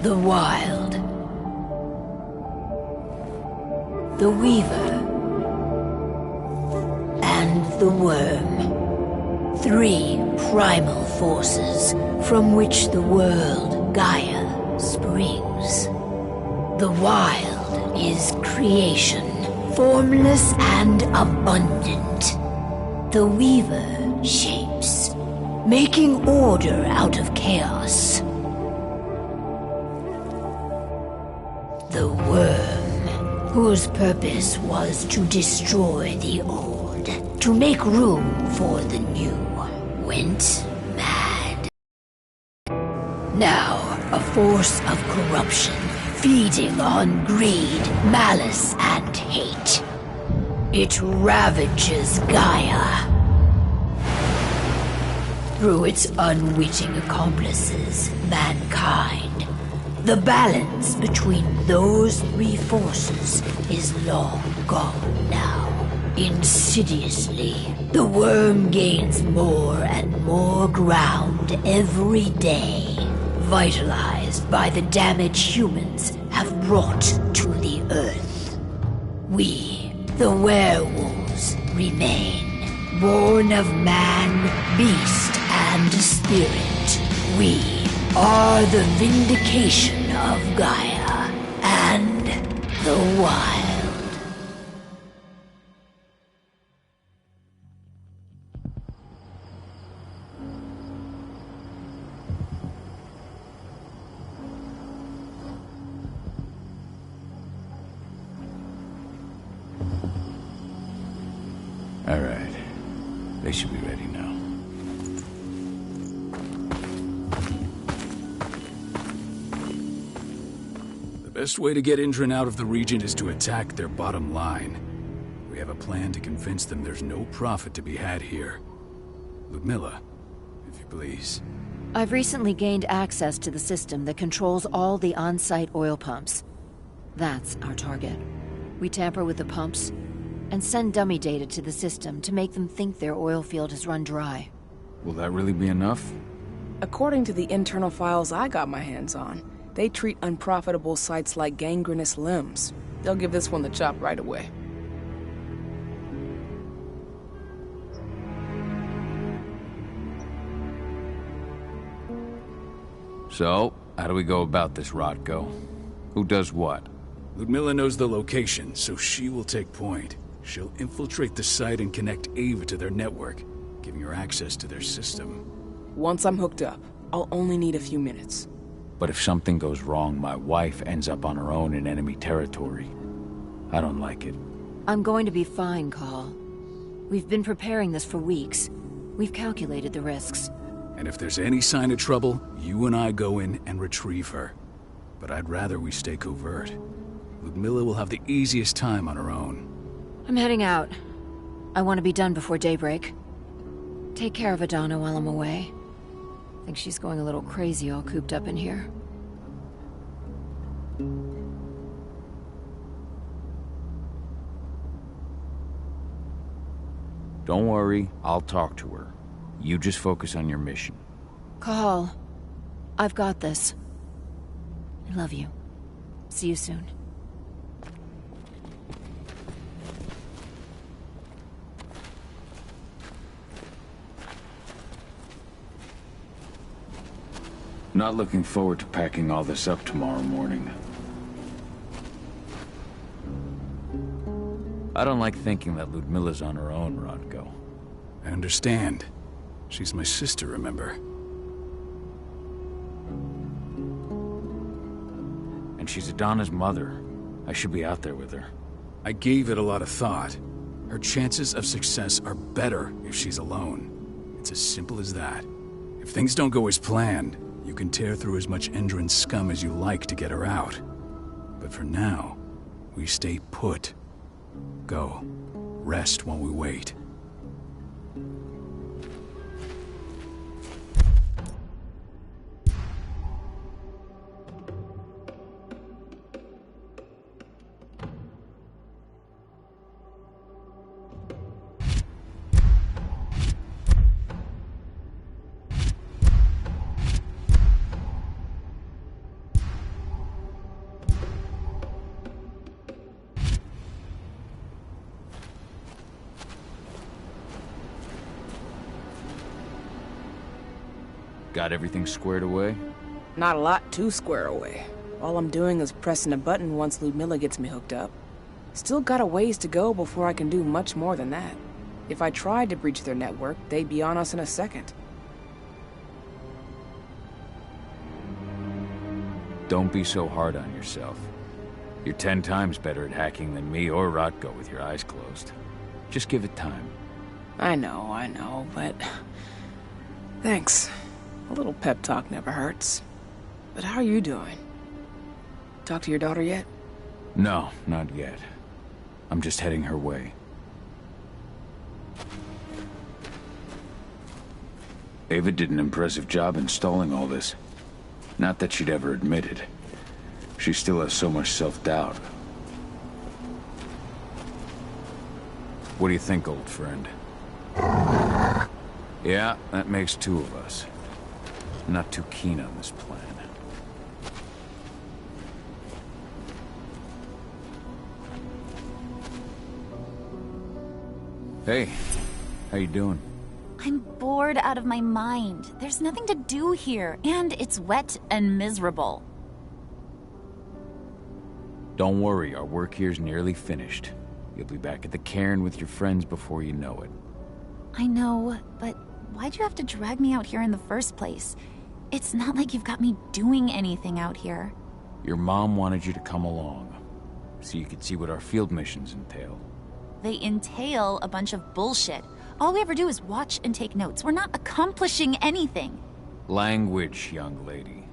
The Wild. The Weaver. And the Worm. 3 primal forces from which the world Gaia springs. The Wild is creation, formless and abundant. The Weaver shapes, making order out of chaos. The Worm, whose purpose was to destroy the old, to make room for the new, went mad. Now, a force of corruption, feeding on greed, malice, and hate. It ravages Gaia. Through its unwitting accomplices, mankind, the balance between those 3 forces is long gone now. Insidiously, the Worm gains more and more ground every day, vitalized by the damage humans have brought to the Earth. We, the werewolves, remain, born of man, beast, and spirit. We are the vindication of Gaia and the Wild. All right. They should be ready now. The best way to get Indran out of the region is to attack their bottom line. We have a plan to convince them there's no profit to be had here. Ludmilla, if you please. I've recently gained access to the system that controls all the on-site oil pumps. That's our target. We tamper with the pumps and send dummy data to the system to make them think their oil field has run dry. Will that really be enough? According to the internal files I got my hands on, they treat unprofitable sites like gangrenous limbs. They'll give this one the chop right away. So, how do we go about this, Rodko? Who does what? Ludmilla knows the location, so she will take point. She'll infiltrate the site and connect Ava to their network, giving her access to their system. Once I'm hooked up, I'll only need a few minutes. But if something goes wrong, my wife ends up on her own in enemy territory. I don't like it. I'm going to be fine, Call. We've been preparing this for weeks. We've calculated the risks. And if there's any sign of trouble, you and I go in and retrieve her. But I'd rather we stay covert. Ludmilla will have the easiest time on her own. I'm heading out. I want to be done before daybreak. Take care of Adana while I'm away. I think she's going a little crazy all cooped up in here. Don't worry, I'll talk to her. You just focus on your mission. Call. I've got this. I love you. See you soon. Not looking forward to packing all this up tomorrow morning. I don't like thinking that Ludmilla's on her own, Rodko. I understand. She's my sister, remember? And she's Adana's mother. I should be out there with her. I gave it a lot of thought. Her chances of success are better if she's alone. It's as simple as that. If things don't go as planned, you can tear through as much Indran scum as you like to get her out. But for now, we stay put. Go. Rest while we wait. Got everything squared away? Not a lot to square away. All I'm doing is pressing a button once Ludmilla gets me hooked up. Still got a ways to go before I can do much more than that. If I tried to breach their network, they'd be on us in a second. Don't be so hard on yourself. You're 10 times better at hacking than me or Rotko with your eyes closed. Just give it time. I know, but... Thanks. A little pep talk never hurts. But how are you doing? Talk to your daughter yet? No, not yet. I'm just heading her way. Ava did an impressive job installing all this. Not that she'd ever admit it. She still has so much self-doubt. What do you think, old friend? Yeah, that makes 2 of us. Not too keen on this plan. Hey, how you doing? I'm bored out of my mind. There's nothing to do here, and it's wet and miserable. Don't worry, our work here's nearly finished. You'll be back at the cairn with your friends before you know it. I know, but why'd you have to drag me out here in the first place? It's not like you've got me doing anything out here. Your mom wanted you to come along, so you could see what our field missions entail. They entail a bunch of bullshit. All we ever do is watch and take notes. We're not accomplishing anything. Language, young lady.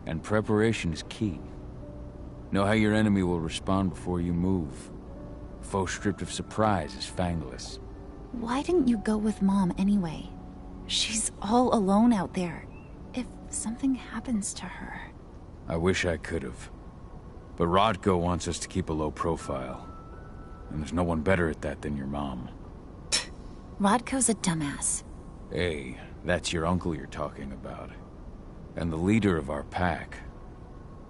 And preparation is key. Know how your enemy will respond before you move. Faux stripped of surprise is fangless. Why didn't you go with Mom anyway? She's all alone out there. If something happens to her... I wish I could have. But Rodko wants us to keep a low profile. And there's no one better at that than your mom. Rodko's a dumbass. Hey, that's your uncle you're talking about. And the leader of our pack.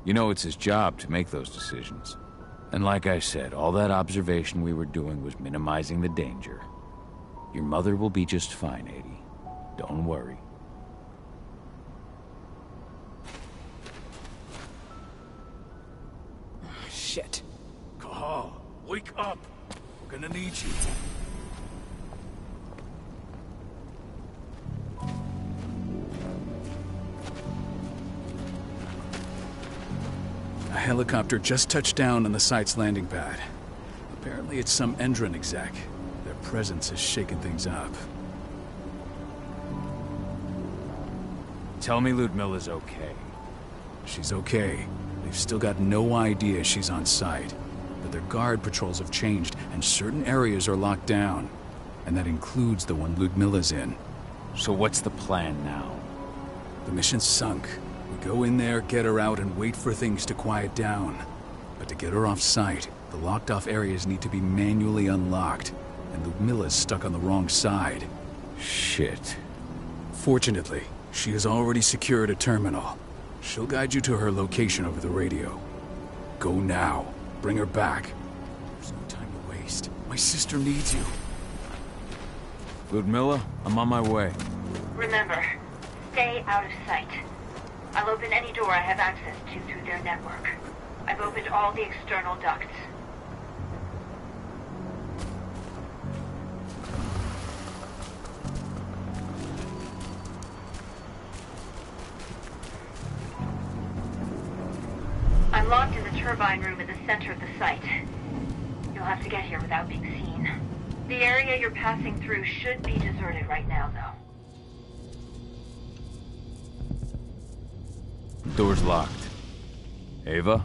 You know it's his job to make those decisions. And like I said, all that observation we were doing was minimizing the danger. Your mother will be just fine, Adie. Don't worry. Shit. Cahal, wake up! We're gonna need you. A helicopter just touched down on the site's landing pad. Apparently it's some Endron exec. Their presence has shaken things up. Tell me Ludmilla's okay. She's okay. They've still got no idea she's on site. But their guard patrols have changed, and certain areas are locked down. And that includes the one Ludmilla's in. So what's the plan now? The mission's sunk. We go in there, get her out, and wait for things to quiet down. But to get her off site, the locked-off areas need to be manually unlocked. And Ludmilla's stuck on the wrong side. Shit. Fortunately, she has already secured a terminal. She'll guide you to her location over the radio. Go now. Bring her back. There's no time to waste. My sister needs you. Ludmilla, I'm on my way. Remember, stay out of sight. I'll open any door I have access to through their network. I've opened all the external ducts. I'm locked in the turbine room in the center of the site. You'll have to get here without being seen. The area you're passing through should be deserted right now, though. Door's locked. Ava?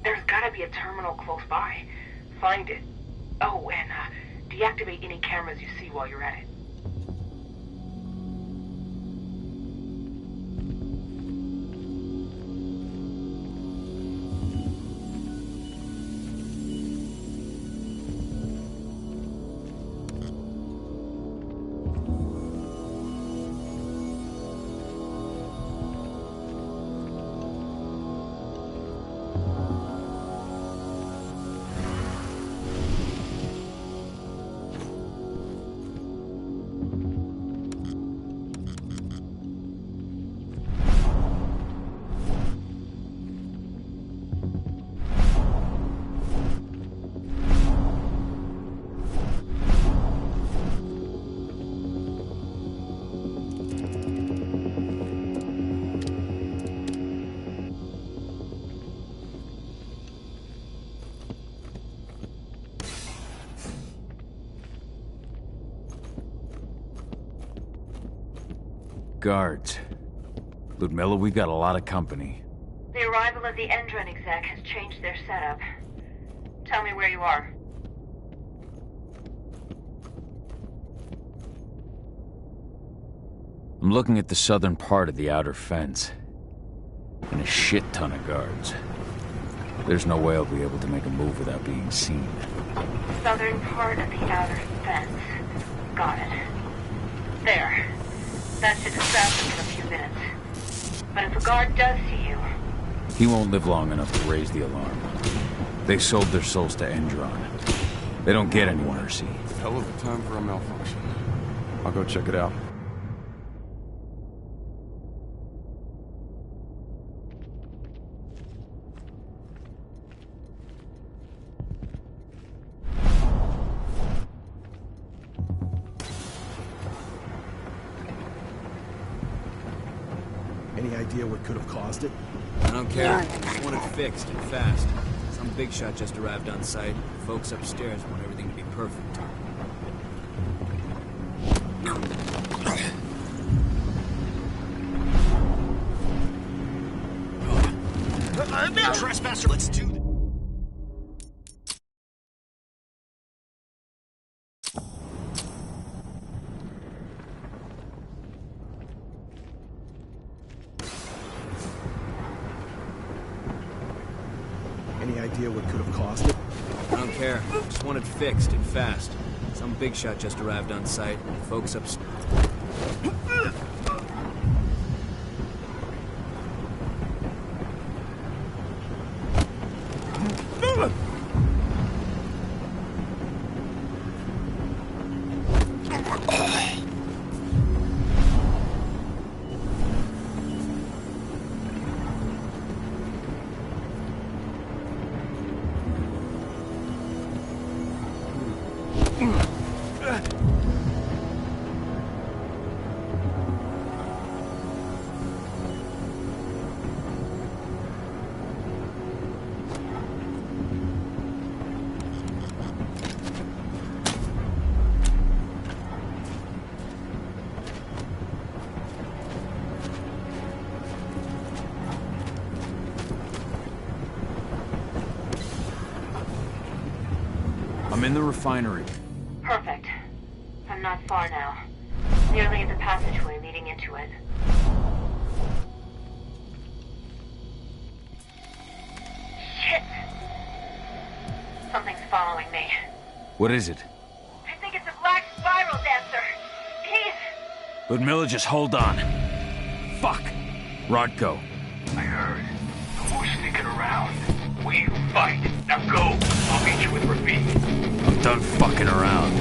There's gotta be a terminal close by. Find it. Oh, and deactivate any cameras you see while you're at it. Guards. Ludmilla, we got a lot of company. The arrival of the Endron exec has changed their setup. Tell me where you are. I'm looking at the southern part of the outer fence. And a shit ton of guards. There's no way I'll be able to make a move without being seen. Southern part of the outer fence. Got it. There. That should distract them for a few minutes. But if a guard does see you... He won't live long enough to raise the alarm. They sold their souls to Endron. They don't get any mercy. Hell of a time for a malfunction. I'll go check it out. Any idea what could have caused it? I don't care. Just want it fixed and fast. Some big shot just arrived on site. Folks upstairs want everything to be perfect. Trespasser, let's do this. Any idea what could have caused it? I don't care. Just want it fixed and fast. Some big shot just arrived on site. Folks upstairs. I'm in the refinery. Perfect. I'm not far now. Nearly at the passageway leading into it. Shit! Something's following me. What is it? I think it's a black spiral dancer. He's... Ludmilla, just hold on. Fuck! Rodko. I heard. No more sneaking around. We fight. Now go. I'll meet you with Rafik. I'm done fucking around.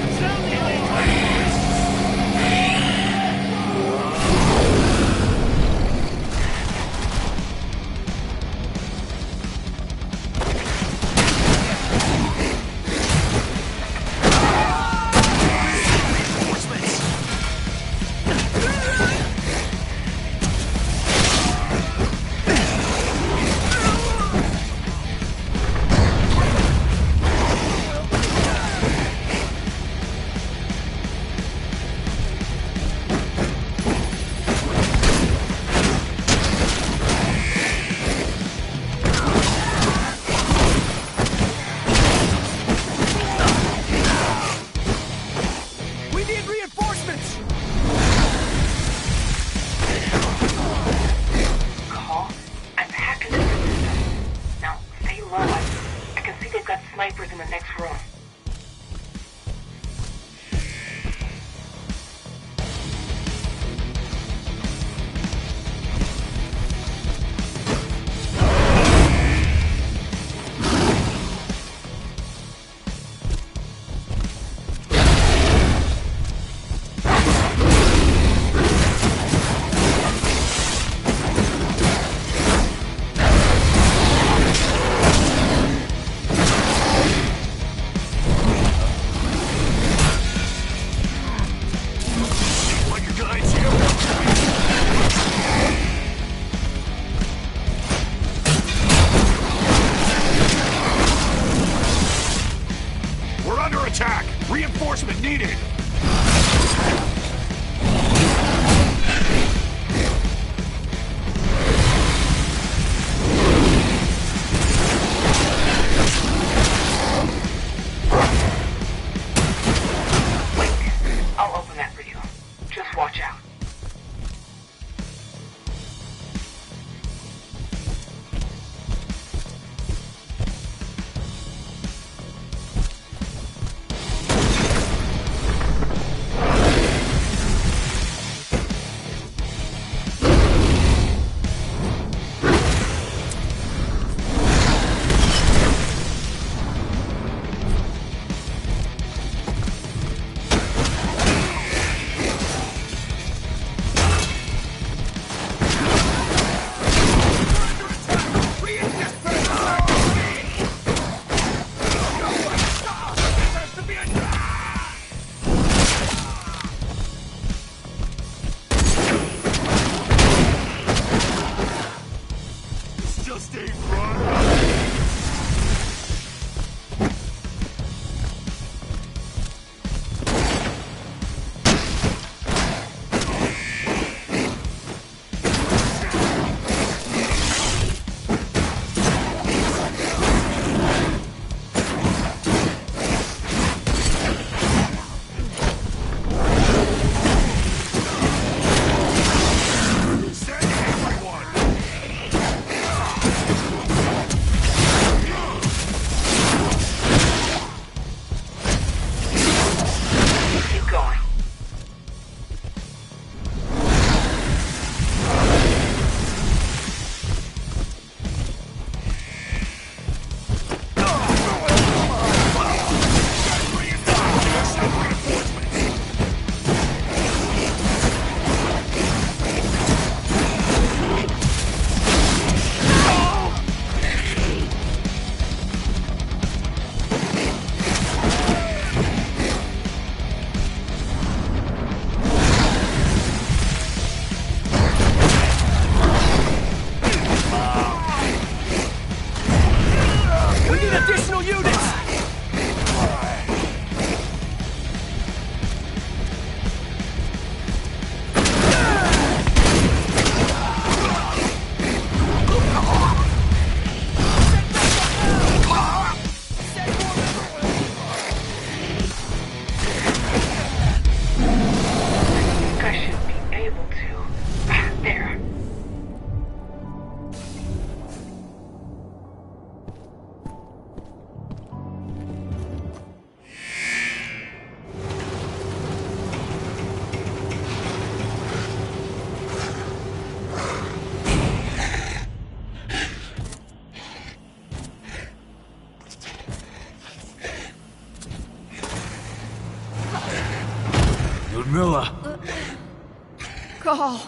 Call.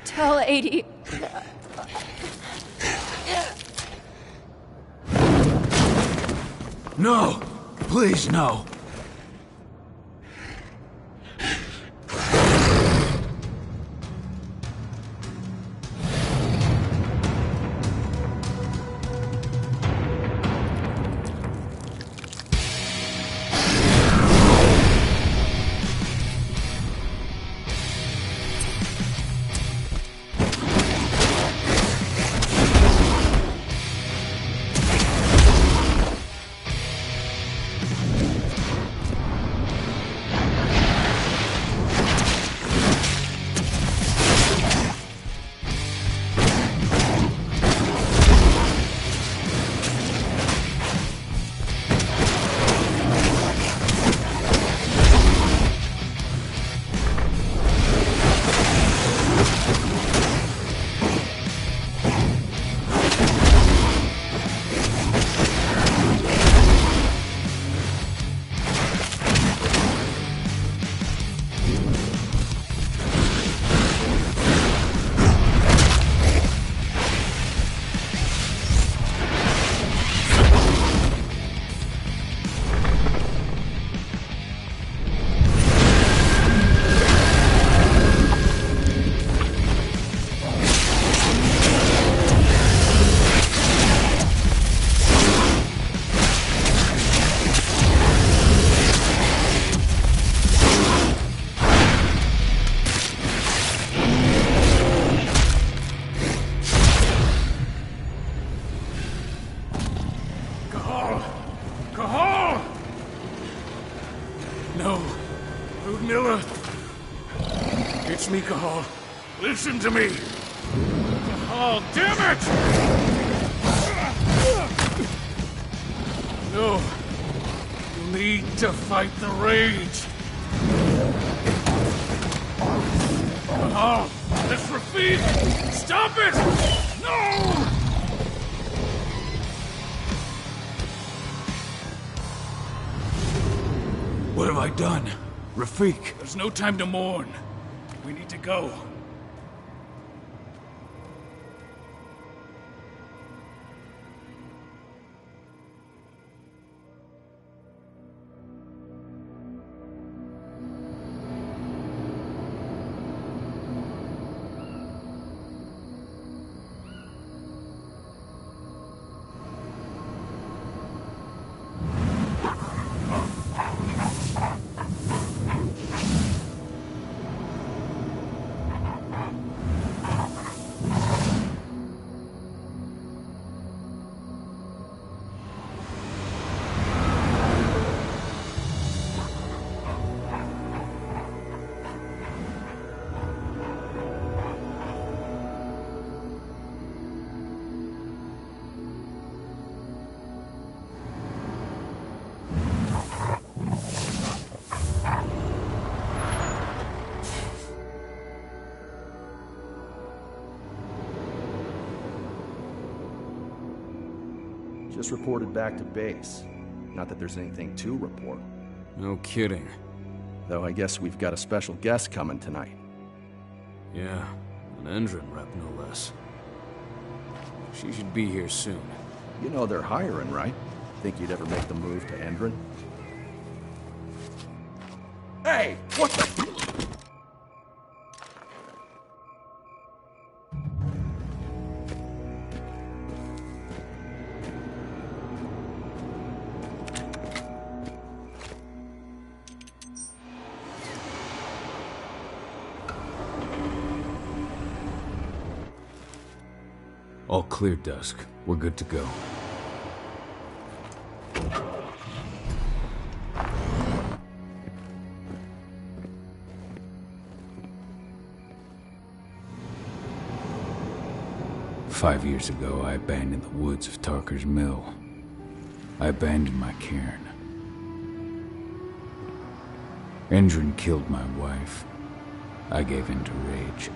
Tell 80. No! Please, no! It's me, Cahal. Listen to me! Cahal, damn it! No. You need to fight the rage. Cahal, this Rafik! Stop it! No! What have I done? Rafik! There's no time to mourn. We need to go. Just reported back to base. Not that there's anything to report. No kidding. Though I guess we've got a special guest coming tonight. Yeah, an Endron rep, no less. She should be here soon. You know they're hiring, right? Think you'd ever make the move to Endron? Hey! What the... All clear, Dusk. We're good to go. Five years ago, I abandoned the woods of Tarker's Mill. I abandoned my cairn. Endron killed my wife. I gave in to rage.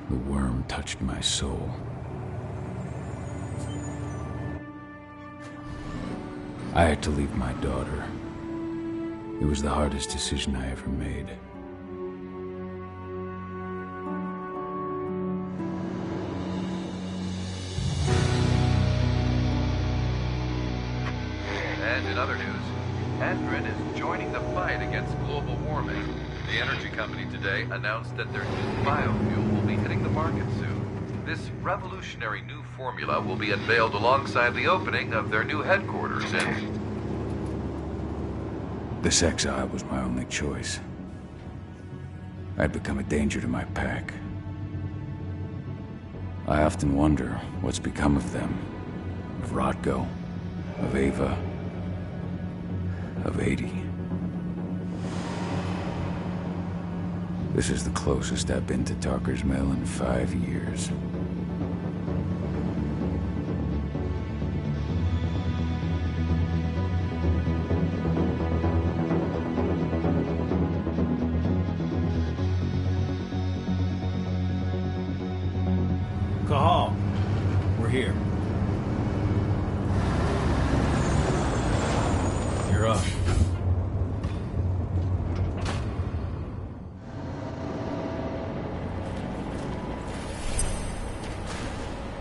The worm touched my soul. I had to leave my daughter. It was the hardest decision I ever made. And in other news, Andrin is joining the fight against global warming. The energy company today announced that their new biofuel will be hitting the market soon. This revolutionary new formula will be unveiled alongside the opening of their new headquarters in... This exile was my only choice. I'd become a danger to my pack. I often wonder what's become of them. Of Rodko, of Ava, of 80. This is the closest I've been to Talker's Mill in 5 years. Cahal, we're here. You're up.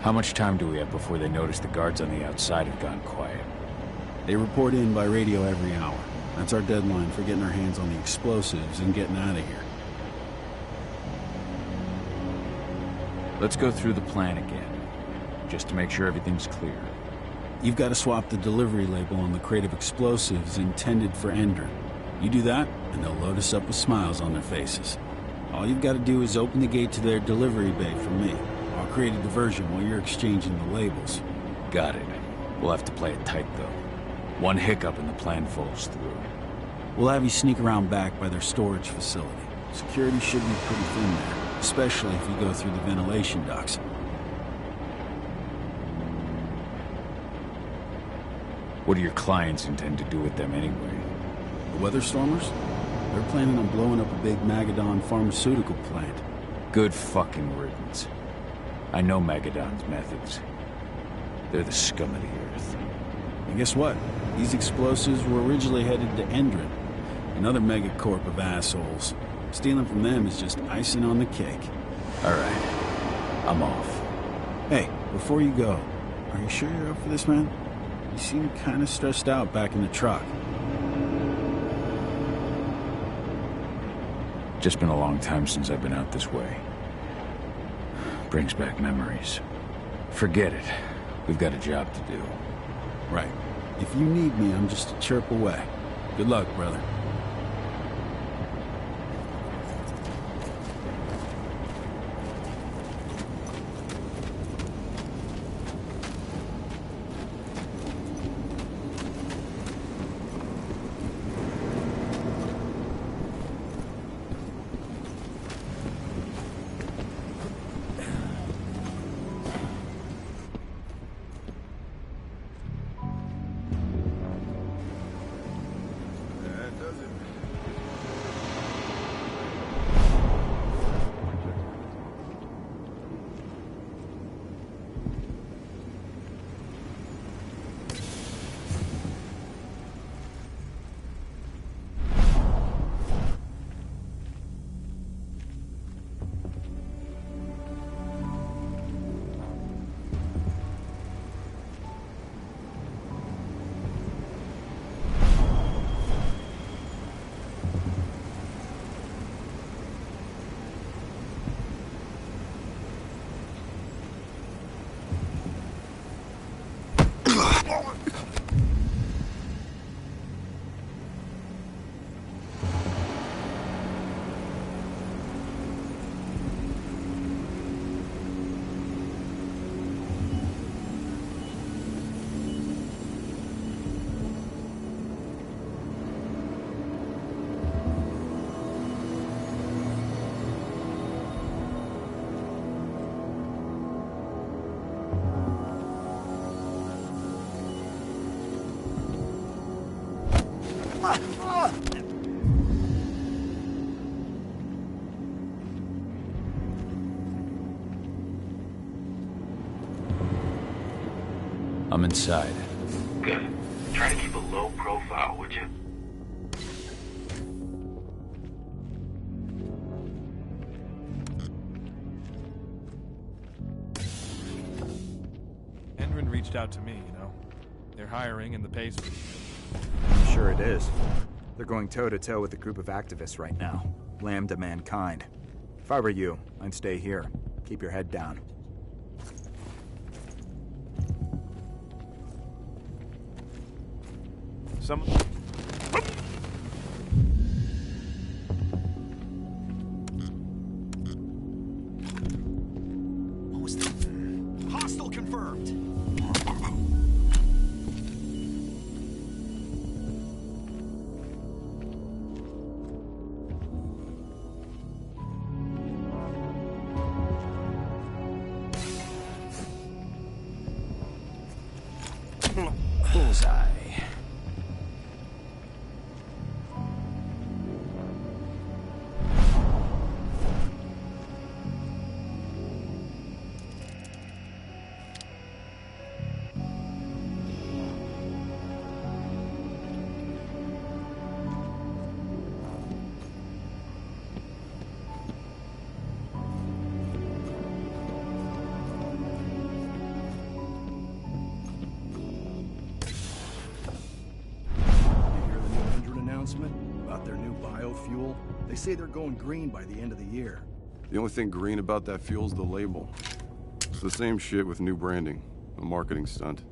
How much time do we have before they notice the guards on the outside have gone quiet? They report in by radio every hour. That's our deadline for getting our hands on the explosives and getting out of here. Let's go through the plan again, just to make sure everything's clear. You've got to swap the delivery label on the crate of explosives intended for Andrin. You do that, and they'll load us up with smiles on their faces. All you've got to do is open the gate to their delivery bay for me. I'll create a diversion while you're exchanging the labels. Got it. We'll have to play it tight, though. One hiccup and the plan falls through. We'll have you sneak around back by their storage facility. Security should be pretty thin there, especially if you go through the ventilation ducts. What do your clients intend to do with them anyway? The Weatherstormers? They're planning on blowing up a big Magadon pharmaceutical plant. Good fucking riddance. I know Magadon's methods. They're the scum of the earth. And guess what? These explosives were originally headed to Andrin, another megacorp of assholes. Stealing from them is just icing on the cake. All right. I'm off. Hey, before you go, are you sure you're up for this, man? You seem kind of stressed out back in the truck. Just been a long time since I've been out this way. Brings back memories. Forget it. We've got a job to do. Right. If you need me, I'm just a chirp away. Good luck, brother. I'm inside. Good. Try to keep a low profile, would you? Andrin reached out to me, you know. They're hiring and the pay's pretty good. I'm sure it is. They're going toe-to-toe with a group of activists right now. Lambda mankind. If I were you, I'd stay here. Keep your head down. Some... What was that? Hostile confirmed. Bullseye. About their new biofuel. They say they're going green by the end of the year. The only thing green about that fuel's the label. It's the same shit with new branding. A marketing stunt.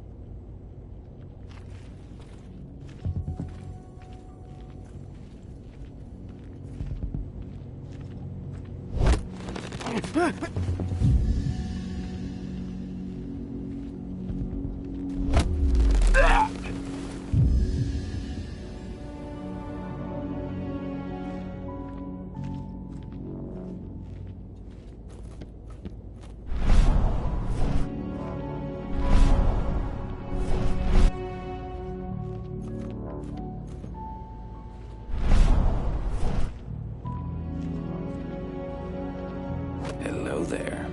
Hello there.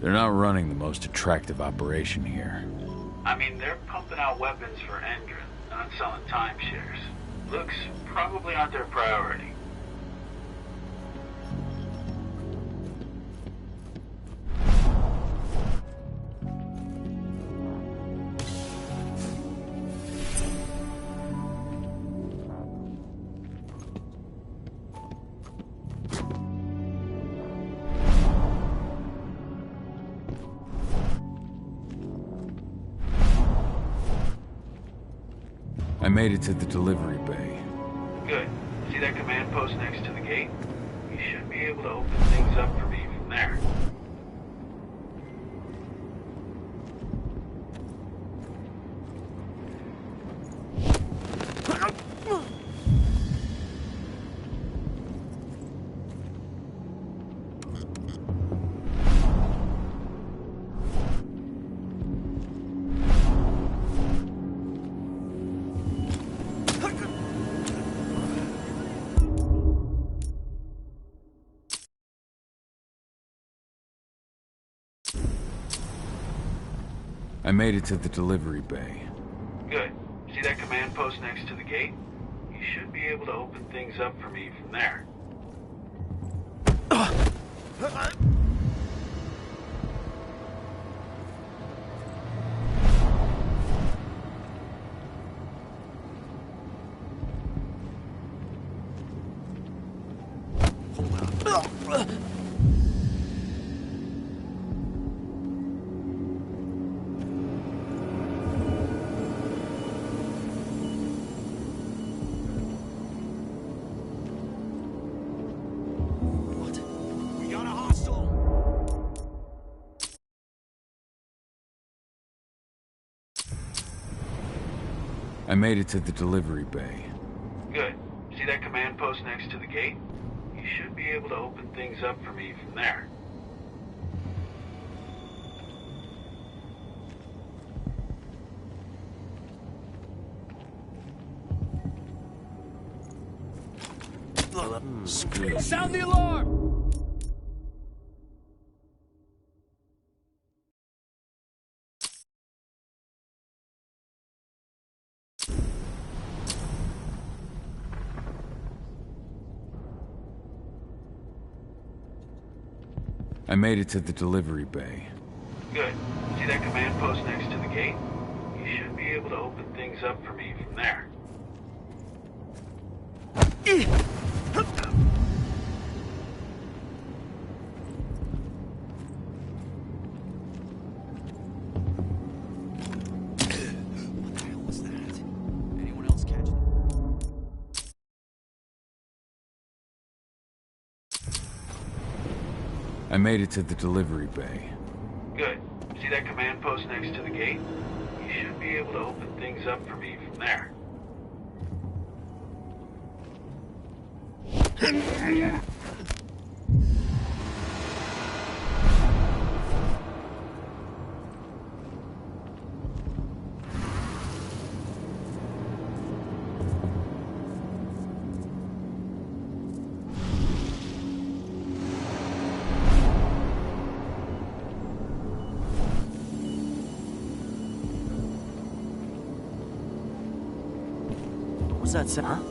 They're not running the most attractive operation here. I mean, they're pumping out weapons for Endron, not selling timeshares. Looks probably aren't their priority. I made it to the delivery bay. Good. See that command post next to the gate? You should be able to open things up for me from there. I made it to the delivery bay. Good. See that command post next to the gate? You should be able to open things up for me from there. I made it to the delivery bay. Good. See that command post next to the gate? You should be able to open things up for me from there. Squeeze. Sound the alarm! I made it to the delivery bay. Good. See that command post next to the gate? You should be able to open things up for me from there. I made it to the delivery bay. Good. See that command post next to the gate? You should be able to open things up for me from there. What's that sound?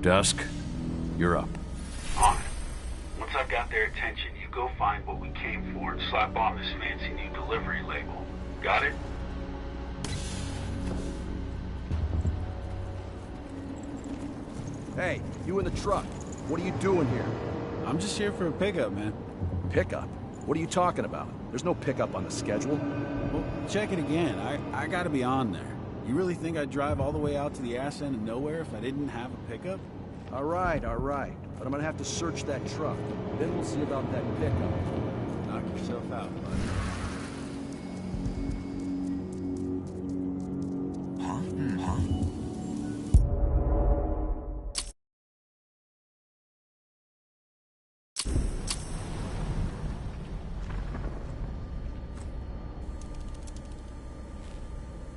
Dusk, you're up. On it. Once I've got their attention, you go find what we came for and slap on this fancy new delivery label. Got it? Hey, you in the truck. What are you doing here? I'm just here for a pickup, man. Pickup? What are you talking about? There's no pickup on the schedule. Well, check it again. I gotta be on there. You really think I'd drive all the way out to the ass end of nowhere if I didn't have a pickup? All right. But I'm gonna have to search that truck. Then we'll see about that pickup. Knock yourself out, bud.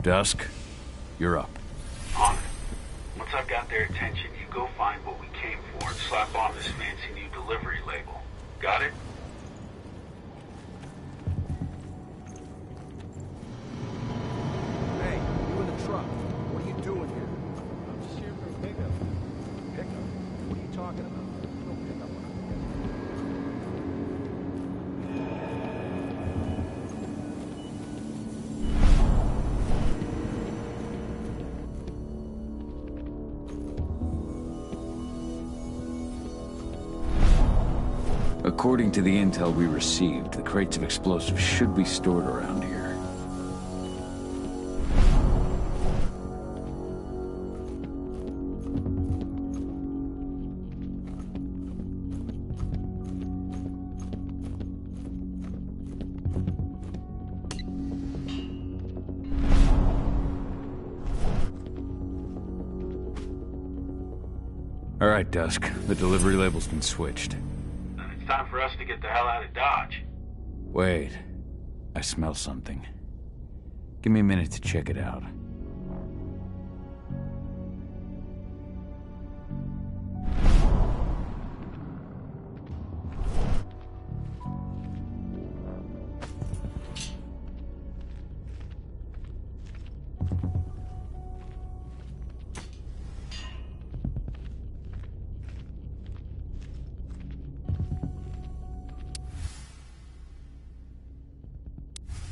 Dusk, you're up. On it. Once I've got their attention, you go find what we came for and slap on this fancy new delivery label. Got it? Hey, you in the truck. What are you doing here? I'm just here for a pickup. Pickup? What are you talking about? There's no pickup on the schedule. According to the intel we received, the crates of explosives should be stored around here. All right, Dusk. The delivery label's been switched. Then it's time for us to get the hell out of Dodge. Wait. I smell something. Give me a minute to check it out.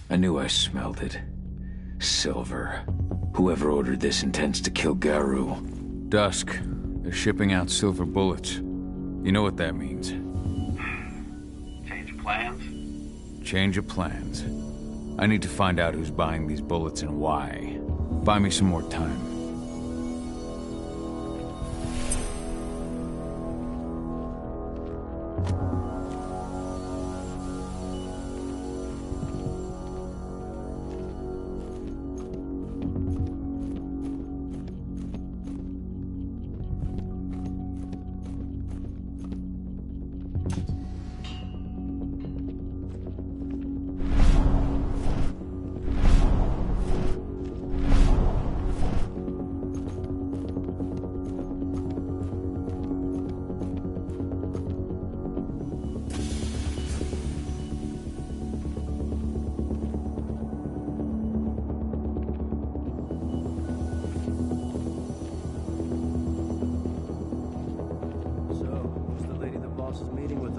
I knew I smelled it. Silver. Whoever ordered this intends to kill Garou. Dusk. They're shipping out silver bullets. You know what that means. Change of plans? Change of plans. I need to find out who's buying these bullets and why. Buy me some more time.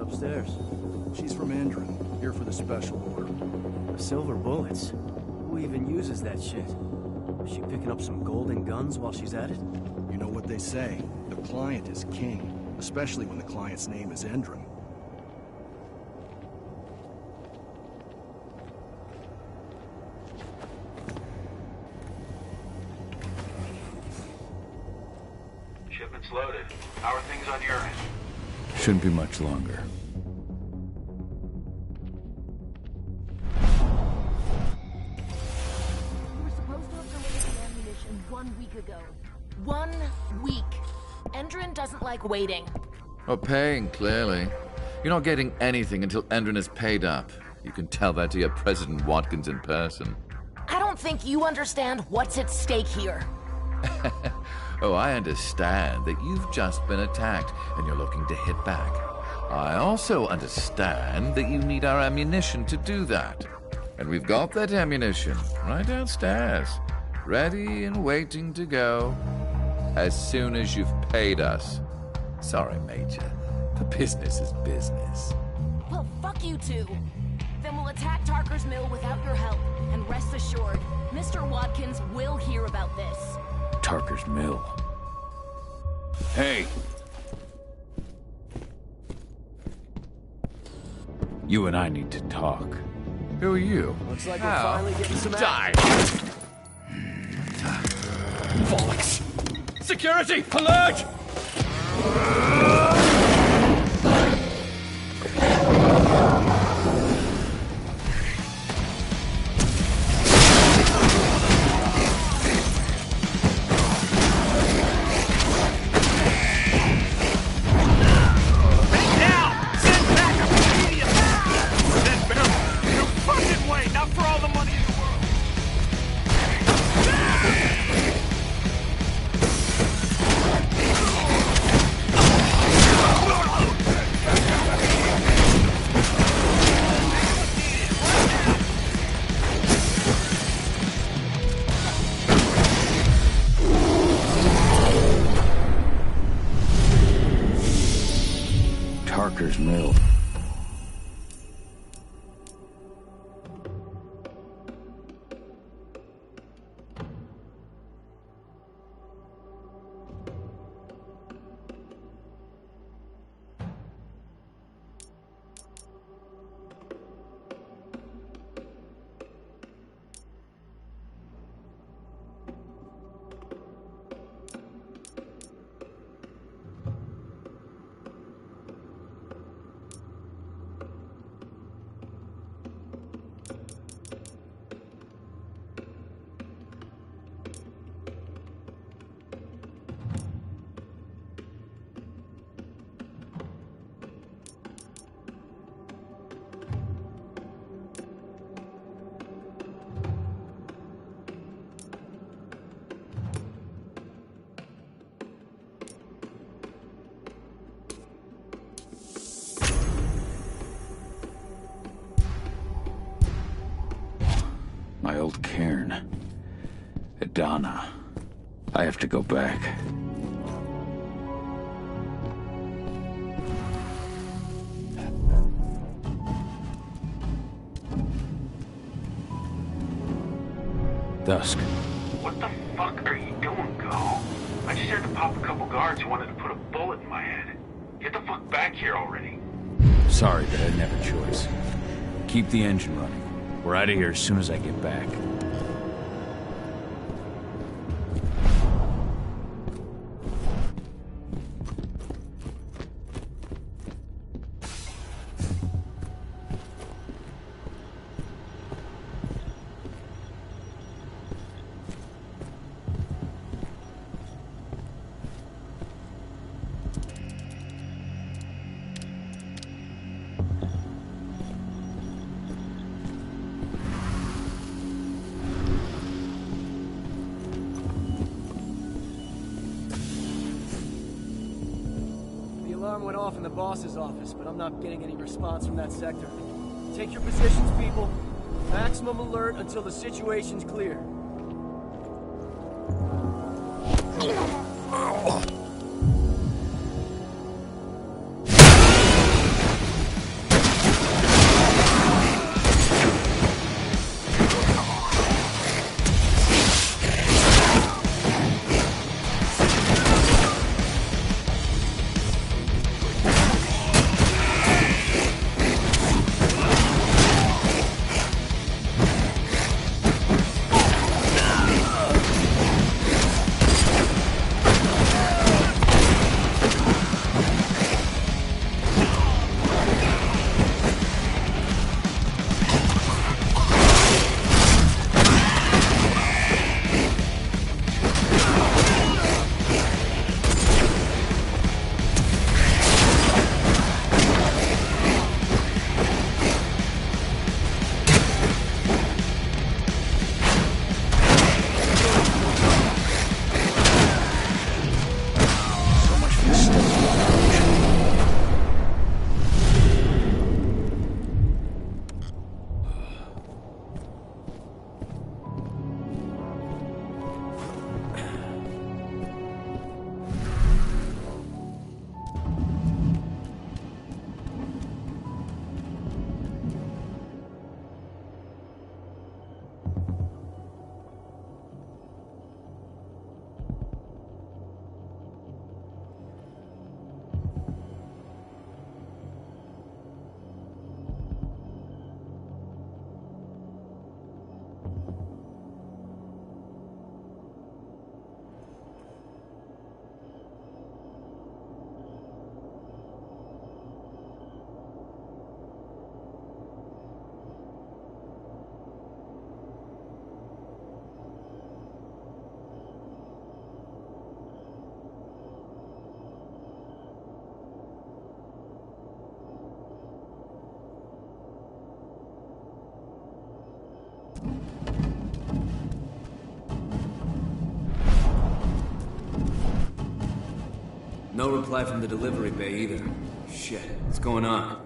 Upstairs. She's from Endron, here for the special order. The silver bullets? Who even uses that shit? Is she picking up some golden guns while she's at it? You know what they say, the client is king, especially when the client's name is Endron. Shipment's loaded. How are things on your end? Shouldn't be much longer. We were supposed to have delivered the ammunition 1 week ago. 1 week. Endron doesn't like waiting. Or paying, clearly. You're not getting anything until Endron is paid up. You can tell that to your President Watkins in person. I don't think you understand what's at stake here. Oh, I understand that you've just been attacked and you're looking to hit back. I also understand that you need our ammunition to do that. And we've got that ammunition right downstairs, ready and waiting to go as soon as you've paid us. Sorry, Major, but business is business. Well, fuck you two. Then we'll attack Tarker's mill without your help. And rest assured, Mr. Watkins will hear about this. Tarker's mill. Hey! You and I need to talk. Who are you? Looks like we're finally getting some Die! Bollocks! Security! Alert! old cairn. Adana. I have to go back. Dusk. What the fuck are you doing, Go? I just had to pop a couple guards who wanted to put a bullet in my head. Get the fuck back here already. Sorry, but I didn't have a choice. Keep the engine running. We're out of here as soon as I get back. Alarm went off in the boss's office, but I'm not getting any response from that sector. Take your positions, people. Maximum alert until the situation's clear. No reply from the delivery bay either. Shit, what's going on?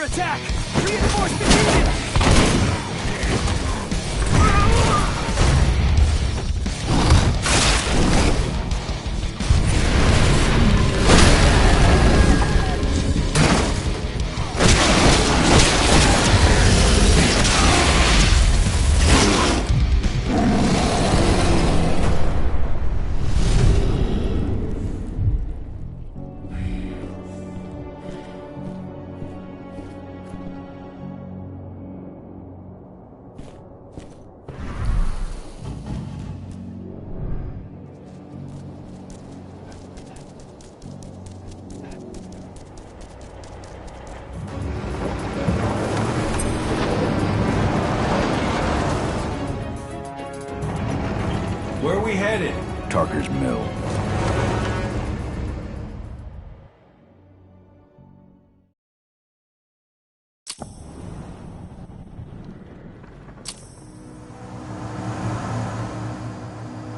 under attack! Reinforcement needed! Where are we headed? Tarker's Mill.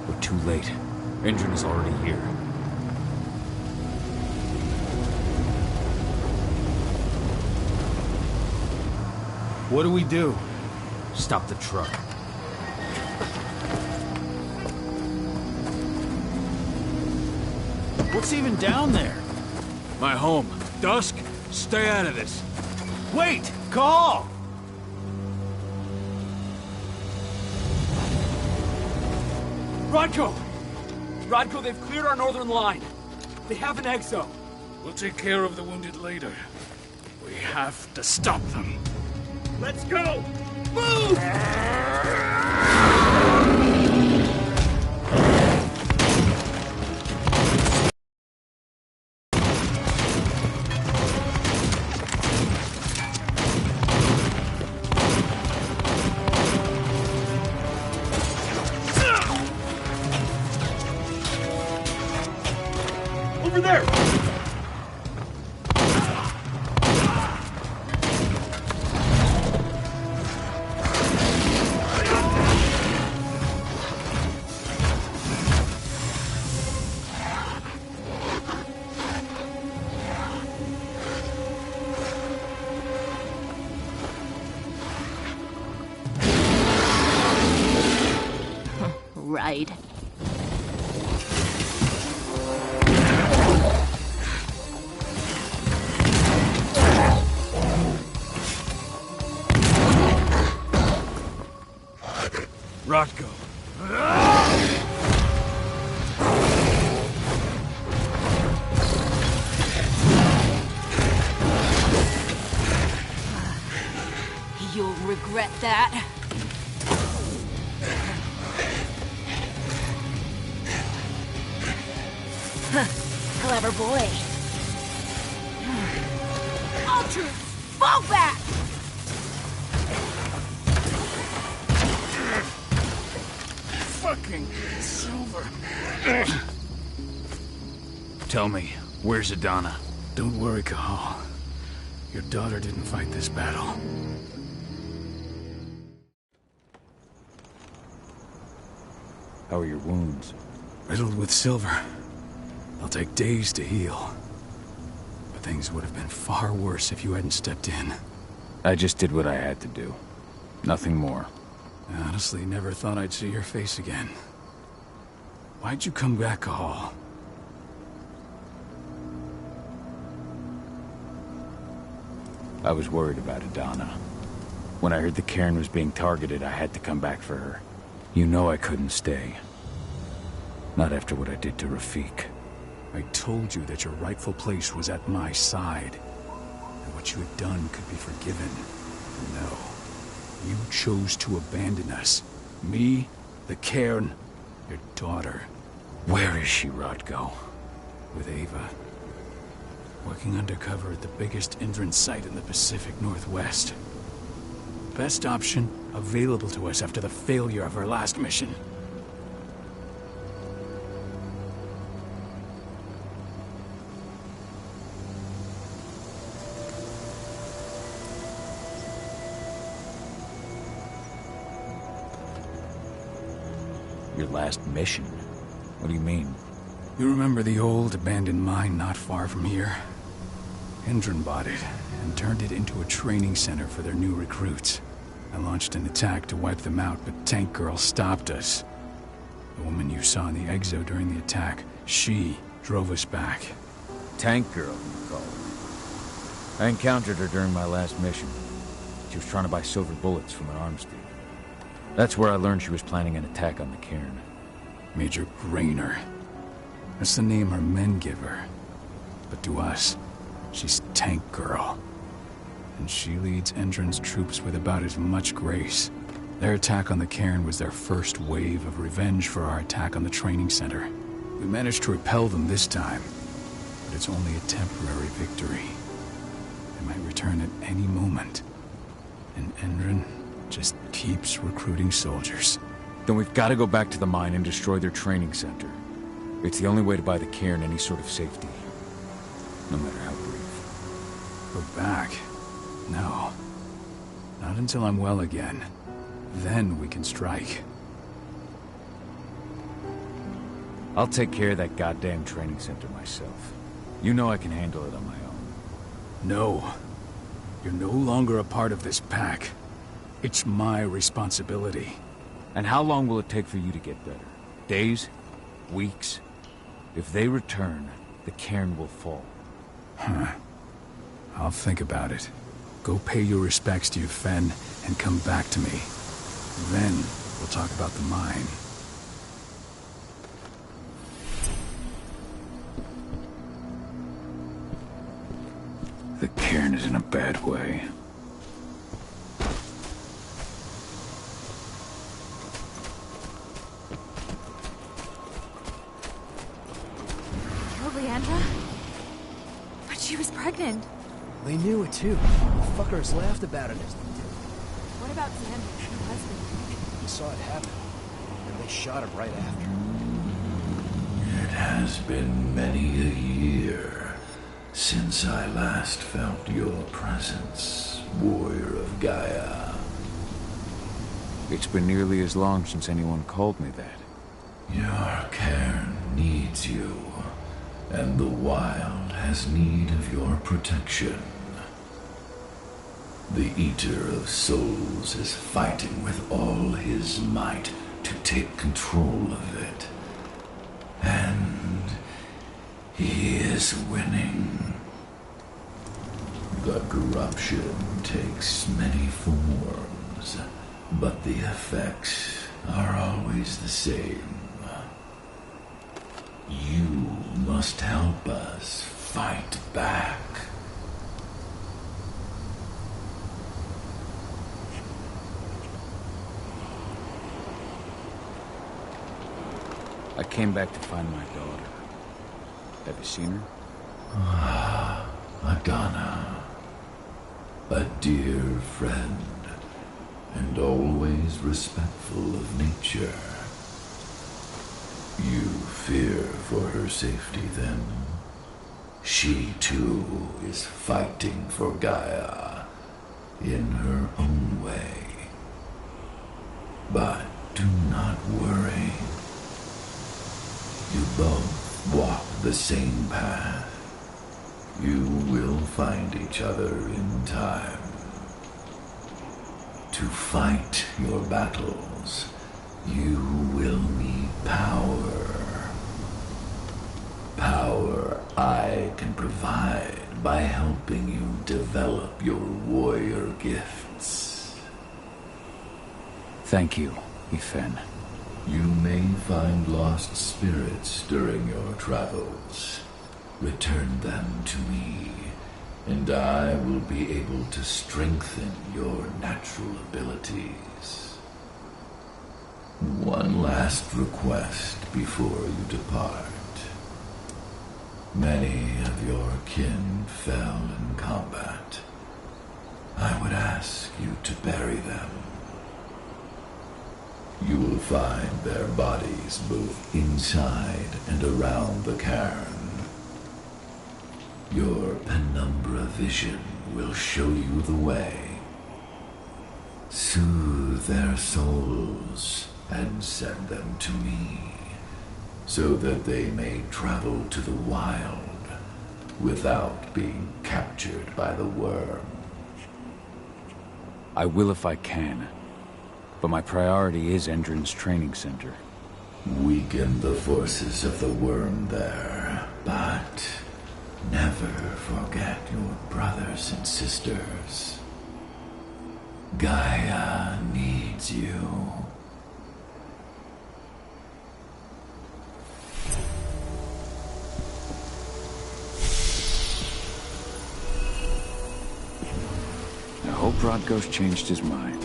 We're too late. Engine is already here. What do we do? Stop the truck. What's even down there? My home. Dusk, stay out of this. Wait! Call! Rodko! Rodko, they've cleared our northern line. They have an exo. We'll take care of the wounded later. We have to stop them. Let's go! Move! Over there! Right. Rodko. You'll regret that. Clever boy. Ultra, fall back! Fucking Silver. Tell me, where's Adana? Don't worry, Cahal. Your daughter didn't fight this battle. How are your wounds? Riddled with silver. They'll take days to heal. But things would have been far worse if you hadn't stepped in. I just did what I had to do. Nothing more. I honestly never thought I'd see your face again. Why'd you come back, Cahal? I was worried about Adana. When I heard the cairn was being targeted, I had to come back for her. You know I couldn't stay. Not after what I did to Rafik. I told you that your rightful place was at my side. And what you had done could be forgiven. No. You chose to abandon us. Me, the cairn, your daughter. Where is she, Rodko? With Ava. Working undercover at the biggest Indran site in the Pacific Northwest. Best option available to us after the failure of our last mission. Your last mission? What do you mean? You remember the old abandoned mine not far from here? Endron bought it and turned it into a training center for their new recruits. I launched an attack to wipe them out, but Tank Girl stopped us. The woman you saw in the exo during the attack, she drove us back. Tank Girl, you call her. I encountered her during my last mission. She was trying to buy silver bullets from an arms dealer. That's where I learned she was planning an attack on the cairn. Major Grainer. That's the name her men give her. But to us, she's Tank Girl. And she leads Endron's troops with about as much grace. Their attack on the cairn was their first wave of revenge for our attack on the training center. We managed to repel them this time, but it's only a temporary victory. They might return at any moment. And Endron just keeps recruiting soldiers. Then we've got to go back to the mine and destroy their training center. It's the only way to buy the cairn any sort of safety. No matter how brief. Go back? No. Not until I'm well again. Then we can strike. I'll take care of that goddamn training center myself. You know I can handle it on my own. No. You're no longer a part of this pack. It's my responsibility. And how long will it take for you to get better? Days? Weeks? If they return, the cairn will fall. Huh. I'll think about it. Go pay your respects to your Fen and come back to me. Then we'll talk about the mine. The cairn is in a bad way. Killed Leandra? But she was pregnant. They knew it too. The fuckers laughed about it as they did. What about Xander, her husband? He saw it happen, and they shot him right after. It has been many a year since I last felt your presence, warrior of Gaia. It's been nearly as long since anyone called me that. Your cairn needs you, and the wild has need of your protection. The Eater of Souls is fighting with all his might to take control of it. And he is winning. The corruption takes many forms, but the effects are always the same. You must help us fight back. I came back to find my daughter. Have you seen her? Ah, Adana. A dear friend, and always respectful of nature. You fear for her safety, then? She, too, is fighting for Gaia, in her own way. But do not worry. You both walk the same path. You will find each other in time. To fight your battles, you will need power. Power I can provide by helping you develop your warrior gifts. Thank you, Ethan. You may find lost spirits during your travels. Return them to me, and I will be able to strengthen your natural abilities. One last request before you depart. Many of your kin fell in combat. I would ask you to bury them. You will find their bodies both inside and around the cairn. Your penumbra vision will show you the way. Soothe their souls and send them to me, so that they may travel to the wild without being captured by the worm. I will if I can. But my priority is Endron's training center. Weaken the forces of the worm there, but never forget your brothers and sisters. Gaia needs you. I hope Rodko's changed his mind.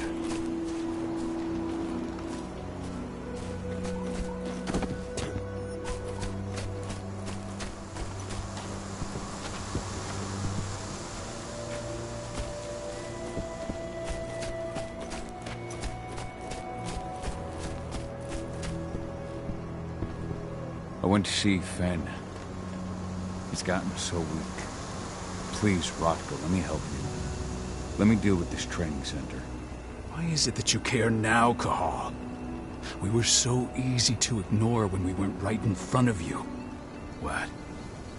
I went to see Fen. He's gotten so weak. Please, Rodko, let me help you. Let me deal with this training center. Why is it that you care now, Cahal? We were so easy to ignore when we weren't right in front of you. What?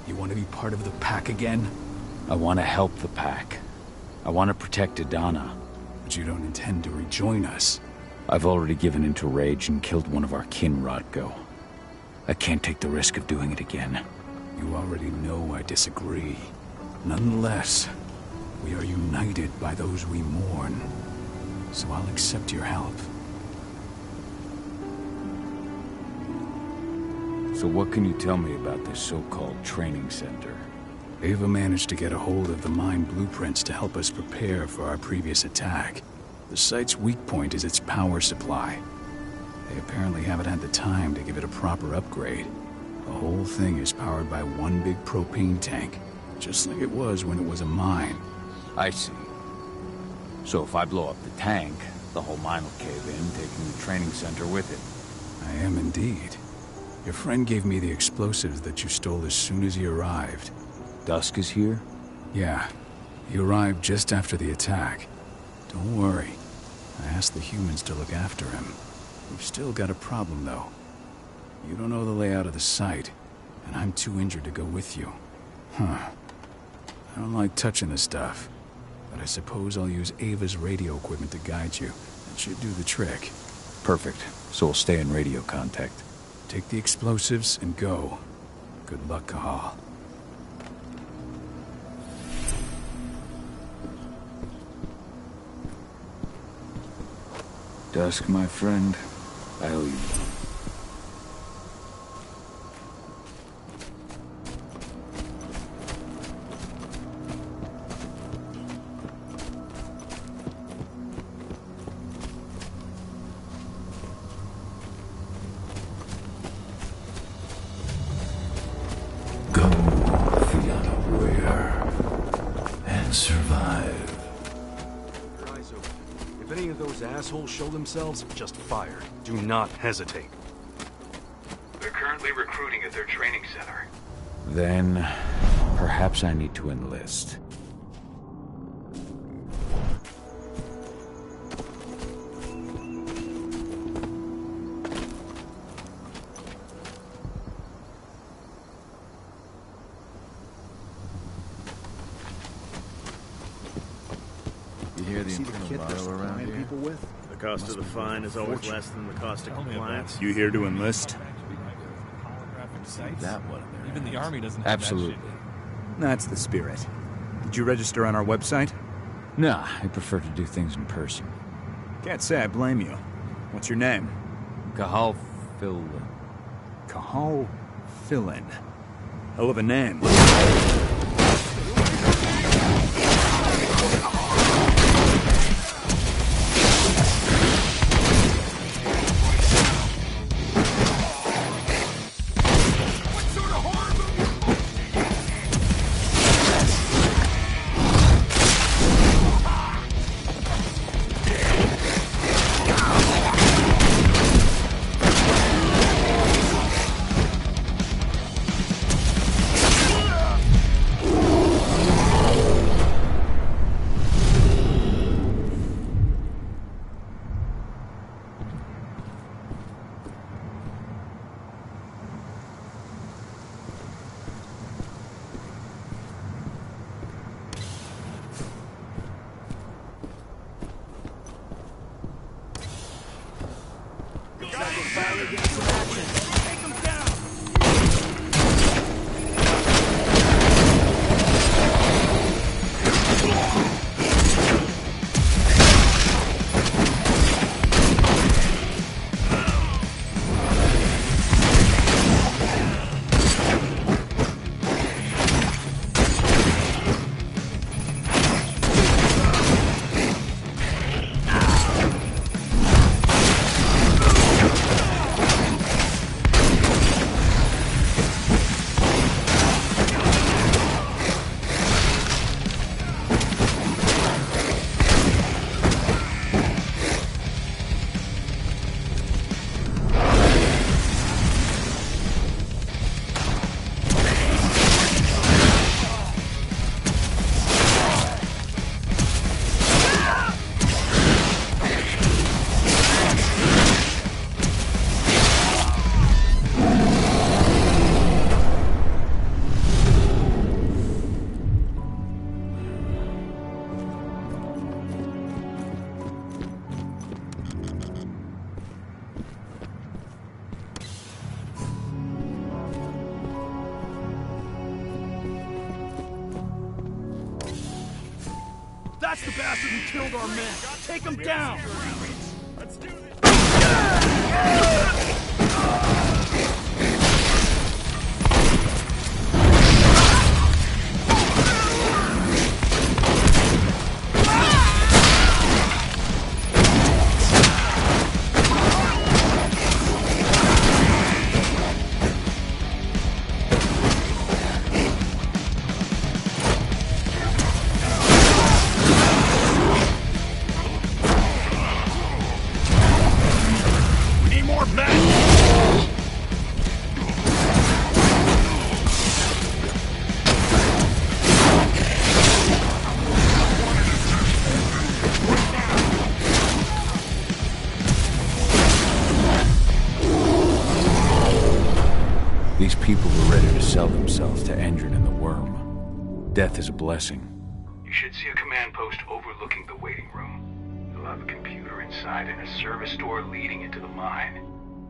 You want to be part of the pack again? I want to help the pack. I want to protect Adana. But you don't intend to rejoin us. I've already given into rage and killed one of our kin, Rodko. I can't take the risk of doing it again. You already know I disagree. Nonetheless, we are united by those we mourn. So I'll accept your help. So what can you tell me about this so-called training center? Ava managed to get a hold of the mine blueprints to help us prepare for our previous attack. The site's weak point is its power supply. They apparently haven't had the time to give it a proper upgrade. The whole thing is powered by one big propane tank, just like it was when it was a mine. I see. So if I blow up the tank, the whole mine will cave in, taking the training center with it. I am indeed. Your friend gave me the explosives that you stole as soon as he arrived. Dusk is here? Yeah. He arrived just after the attack. Don't worry. I asked the humans to look after him. We've still got a problem, though. You don't know the layout of the site, and I'm too injured to go with you. Huh. I don't like touching the stuff, but I suppose I'll use Ava's radio equipment to guide you. That should do the trick. Perfect. So we'll stay in radio contact. Take the explosives and go. Good luck, Cahal. Dusk, my friend, I owe you one. Go, Fianna Warrior, and survive. Your eyes open. If any of those assholes show themselves, just fire. Do not hesitate. They're currently recruiting at their training center. Then, perhaps I need to enlist. You hear the internal bio around here? People with? The cost of the fine is always less than the cost of compliance. You here to enlist? That one. Even the army doesn't have Absolutely. That's the spirit. Did you register on our website? Nah, I prefer to do things in person. Can't say I blame you. What's your name? Cahal Phil. Cahal Philin. Hell of a name. That's the bastard who killed our men. Take him down. Let's do this. These people were ready to sell themselves to Endrin and the Worm. Death is a blessing. You should see a command post overlooking the waiting room. You'll have a computer inside and a service door leading into the mine.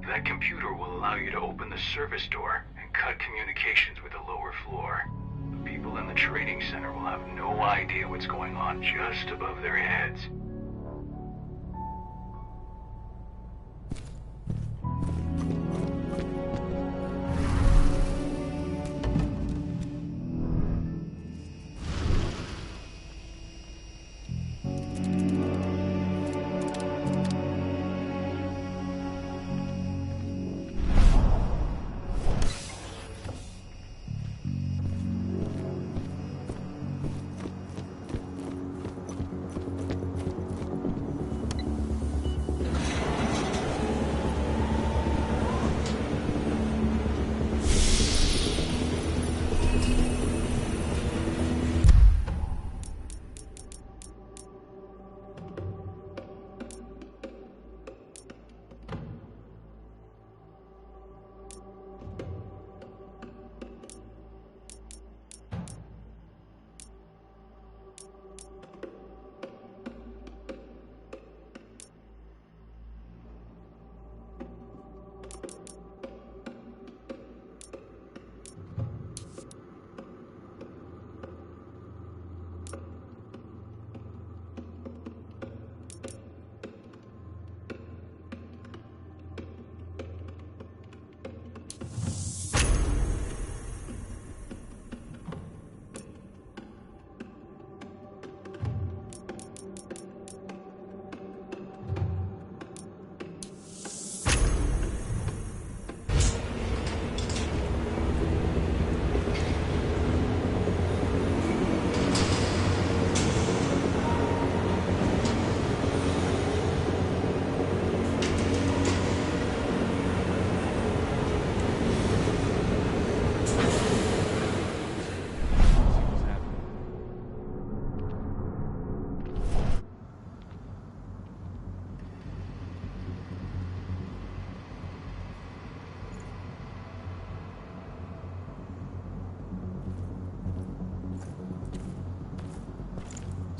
That computer will allow you to open the service door and cut communications with the lower floor. The people in the trading center will have no idea what's going on just above their heads.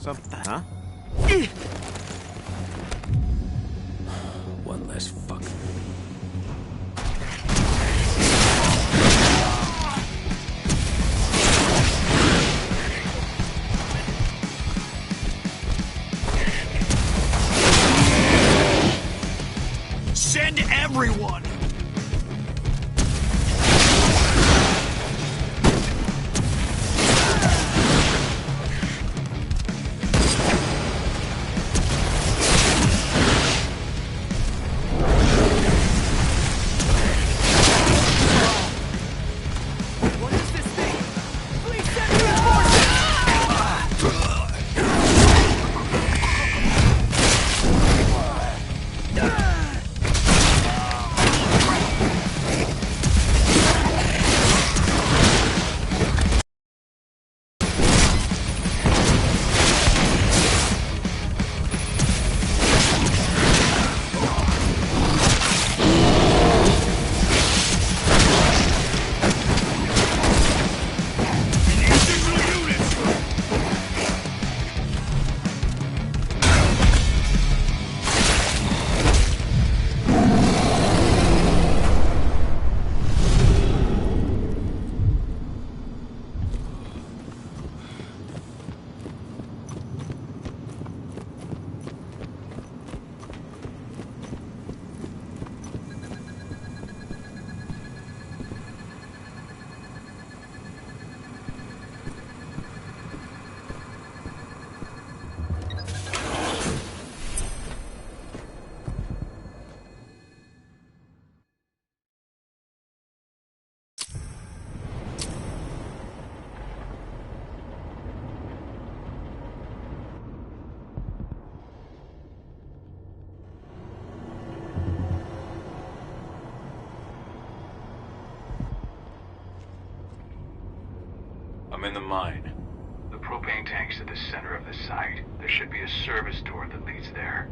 Something, huh? One less fucking... everyone! I'm in the mine. The propane tank's at the center of the site. There should be a service door that leads there.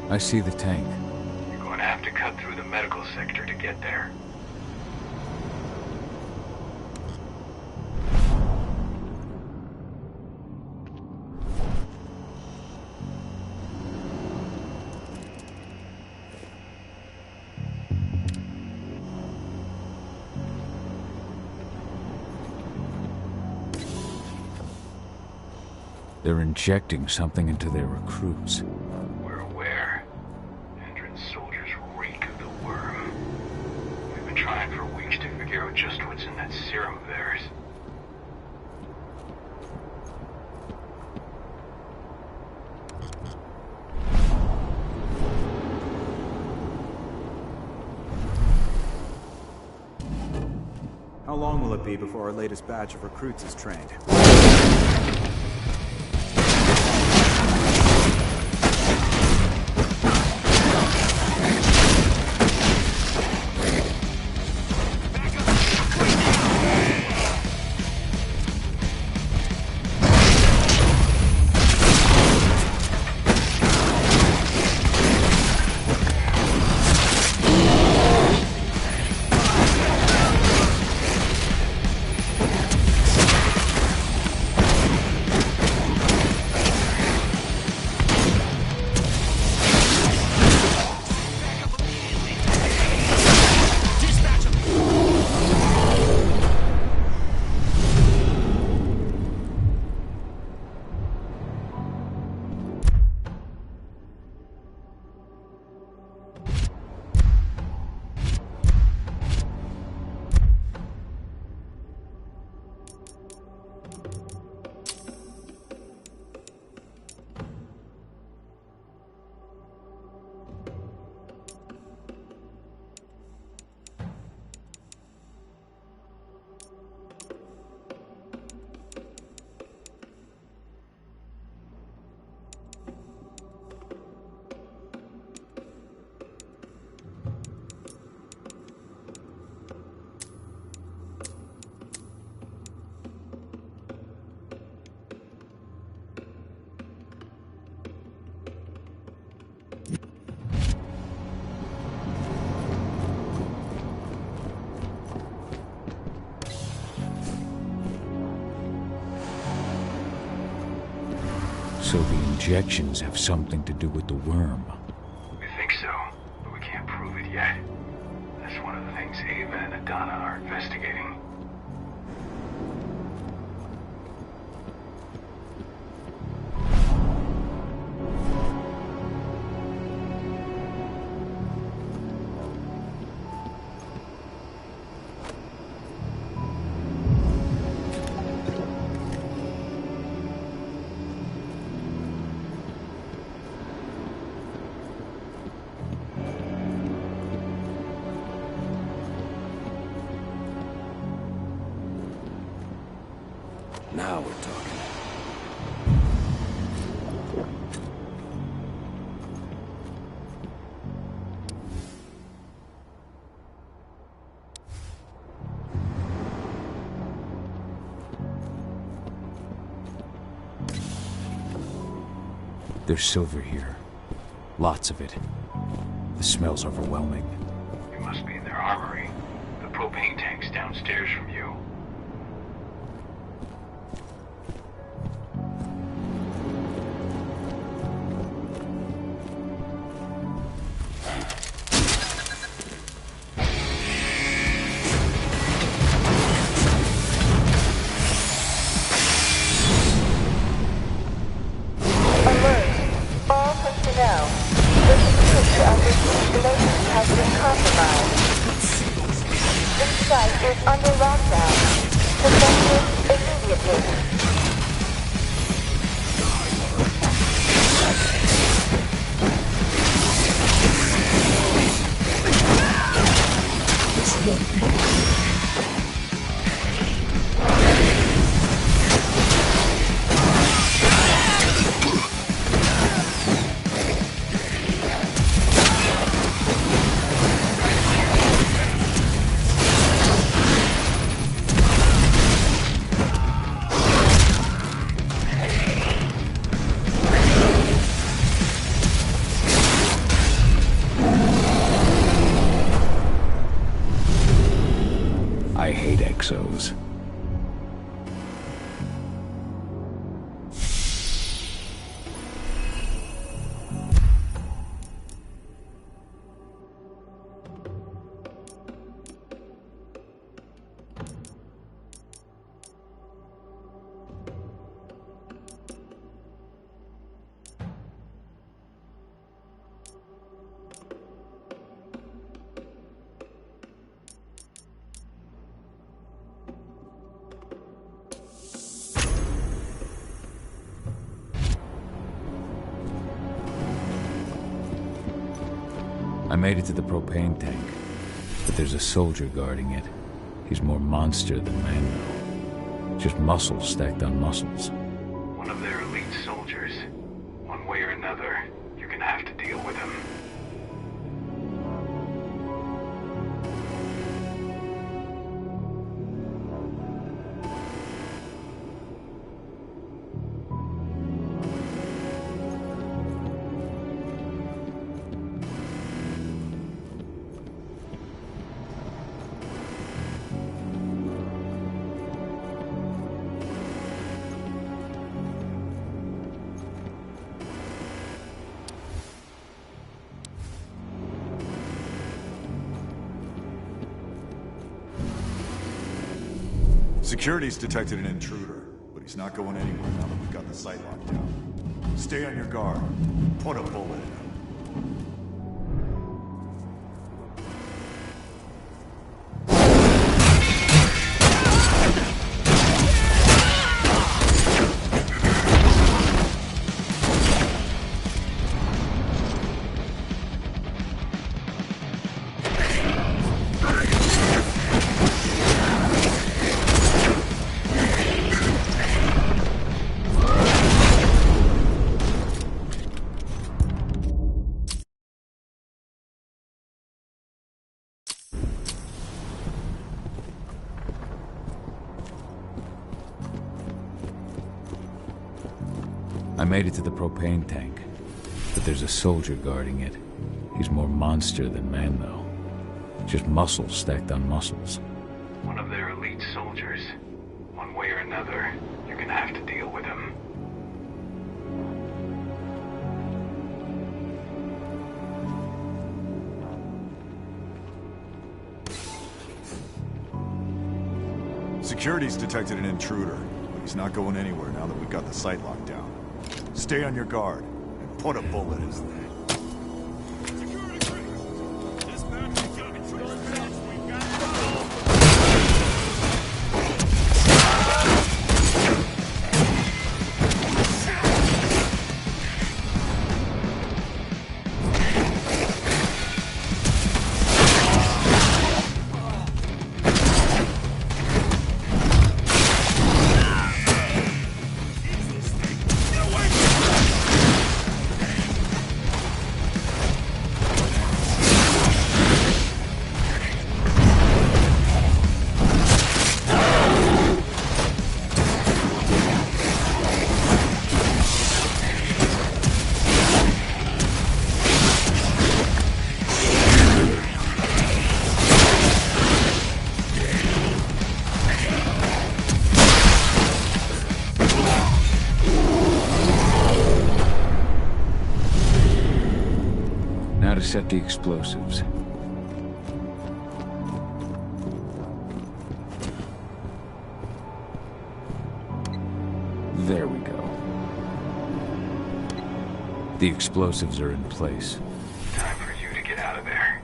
I see the tank. You're going to have to cut through the medical sector to get there. They're injecting something into their recruits. We're aware. Endron's soldiers reek of the worm. We've been trying for weeks to figure out just what's in that serum of theirs. How long will it be before our latest batch of recruits is trained? So the injections have something to do with the worm. We think so, but we can't prove it yet. That's one of the things Ava and Adana are investigating. Now we're talking. There's silver here. Lots of it. The smell's overwhelming. It must be in their armory. The propane tank's downstairs from you. made it to the propane tank, but there's a soldier guarding it. He's more monster than man, though. Just muscles stacked on muscles. One of their elite soldiers. One way or another, you're gonna have to deal with him. Security's detected an intruder, but he's not going anywhere now that we've got the site locked down. Stay on your guard. Put a bullet in him. I made it to the propane tank, but there's a soldier guarding it. He's more monster than man, though. Just muscles stacked on muscles. One of their elite soldiers. One way or another, you're gonna have to deal with him. Security's detected an intruder, but he's not going anywhere now that we've got the site locked down. Stay on your guard and put a bullet in him. To set the explosives. There we go. The explosives are in place. Time for you to get out of there.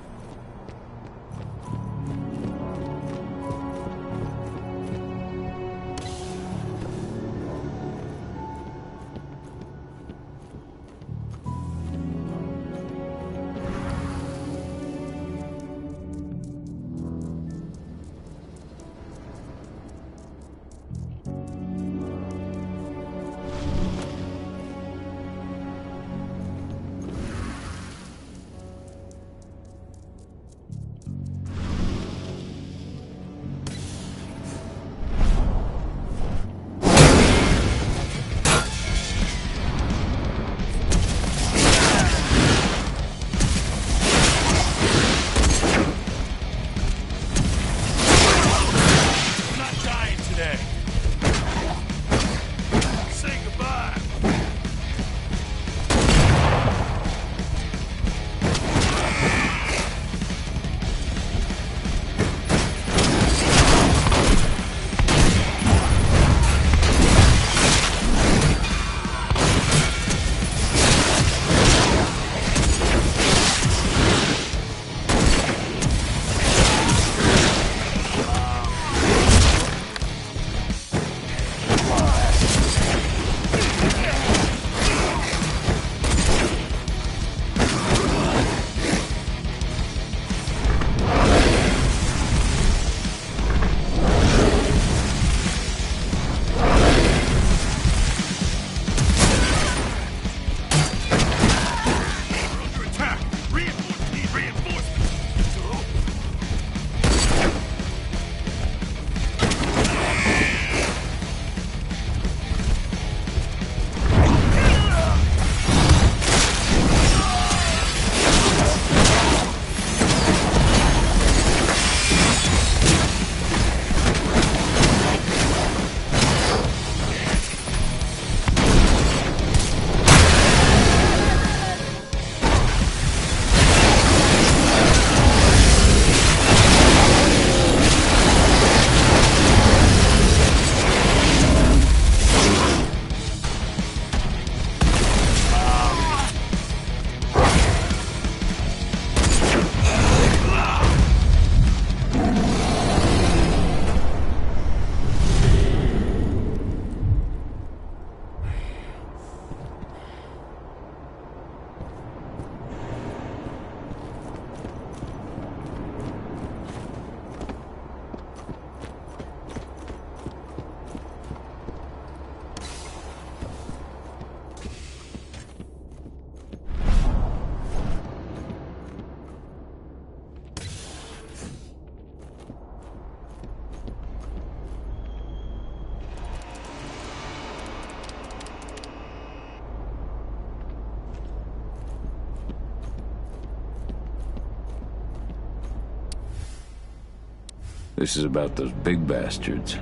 This is about those big bastards.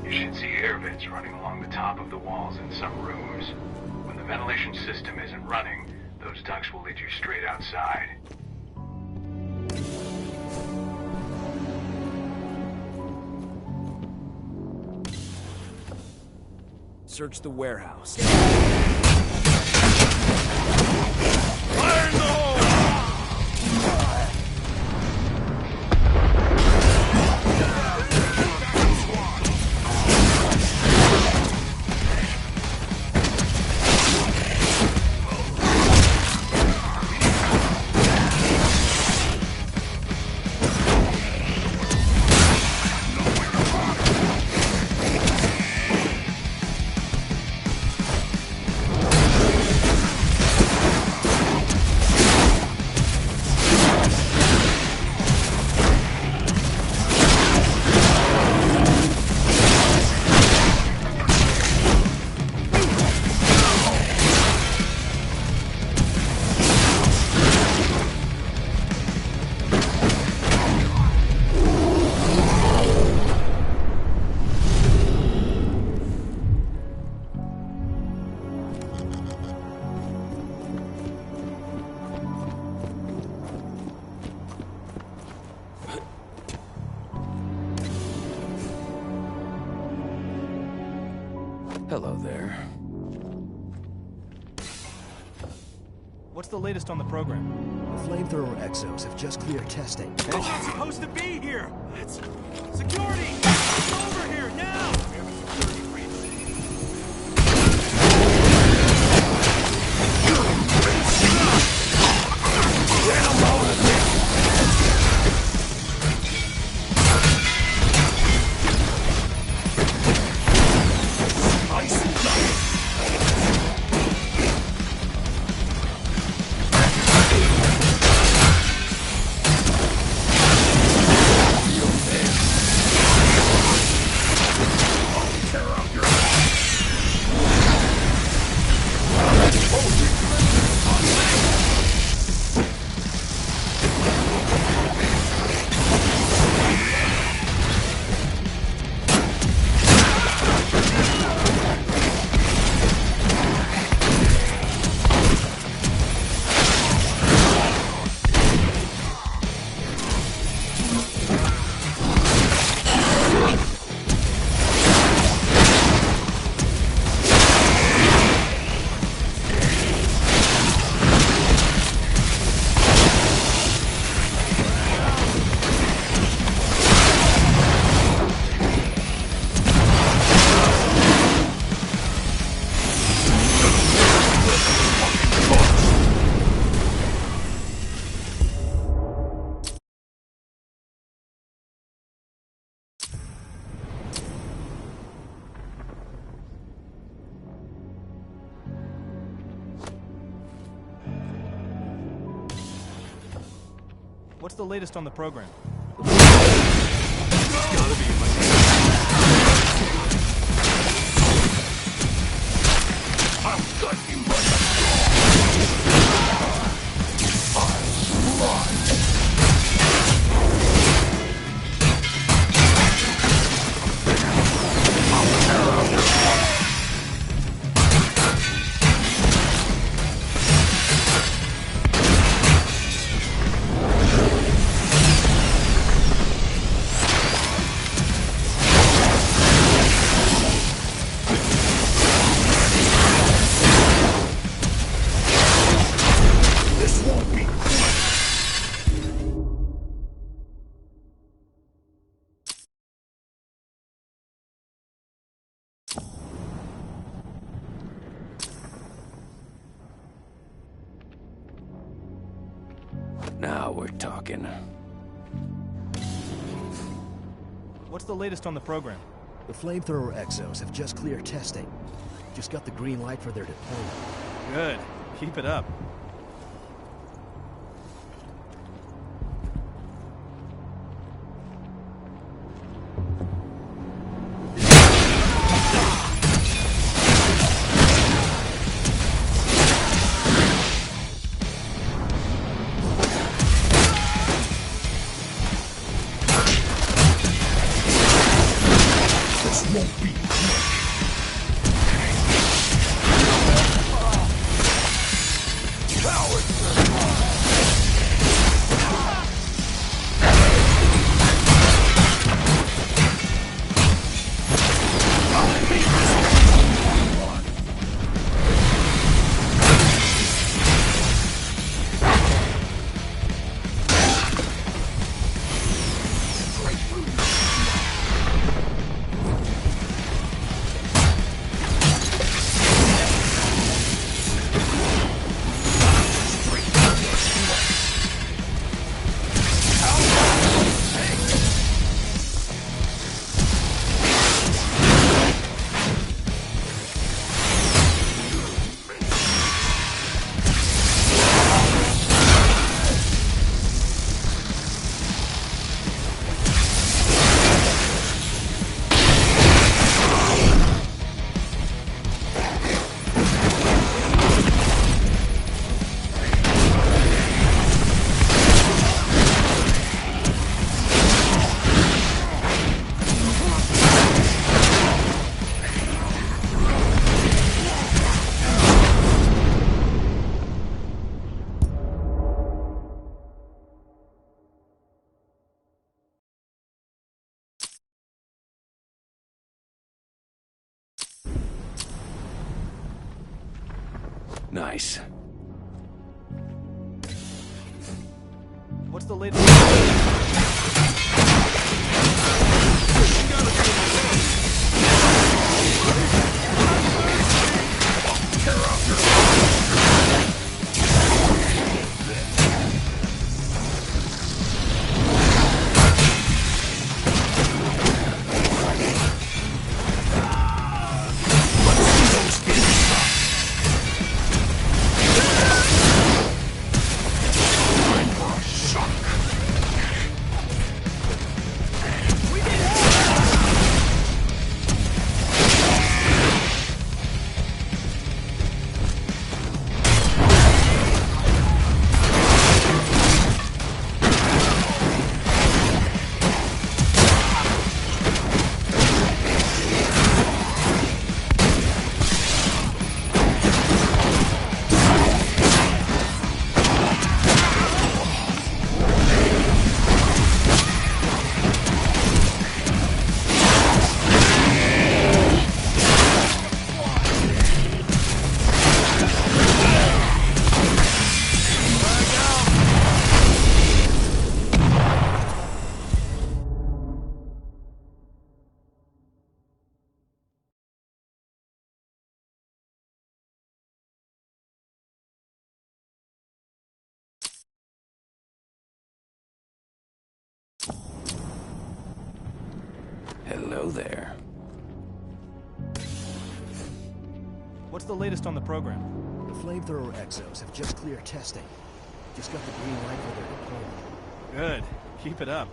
You should see air vents running along the top of the walls in some rooms. When the ventilation system isn't running, those ducts will lead you straight outside. Search the warehouse. Fire in the hole! Hello there. What's the latest on the program? The flamethrower exos have just cleared testing. They're not supposed to be here! It's... Security! It's over here, now! We have a security breach. What's the latest on the program? Now we're talking. What's the latest on the program? The flamethrower exos have just cleared testing. Just got the green light for their deployment. Good. Keep it up. Nice. What's the latest? Hello there. What's the latest on the program? The flamethrower exos have just cleared testing. Just got the green light for their deployment. Good. Keep it up.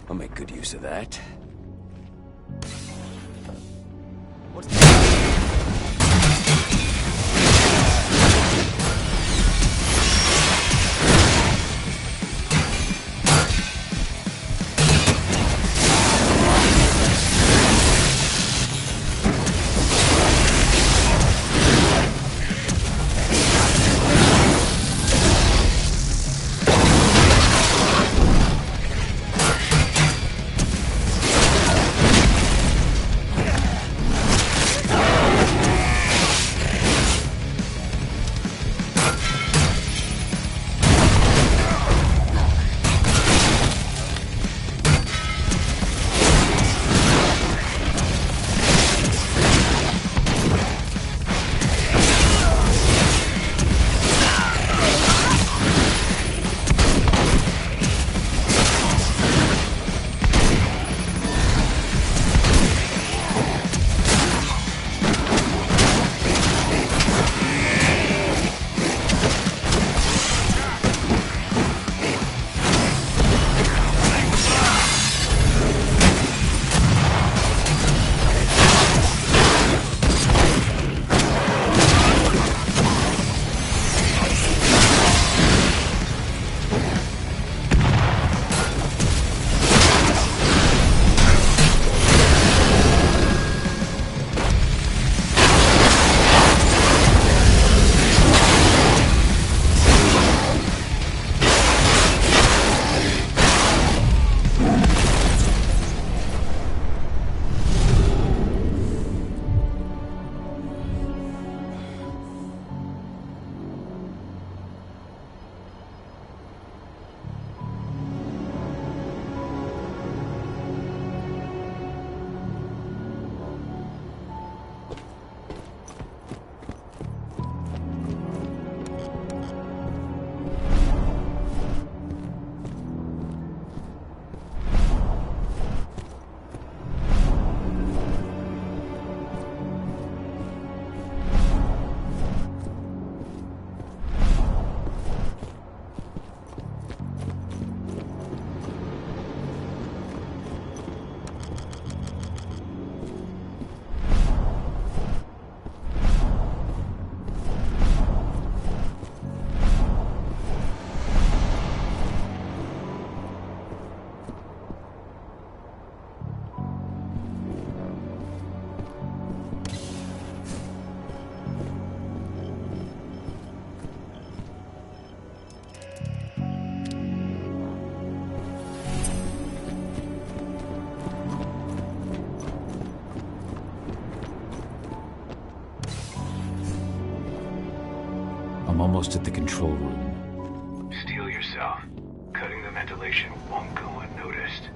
I'll make good use of that. What's I'm almost at the control room. Steel yourself. Cutting the ventilation won't go unnoticed.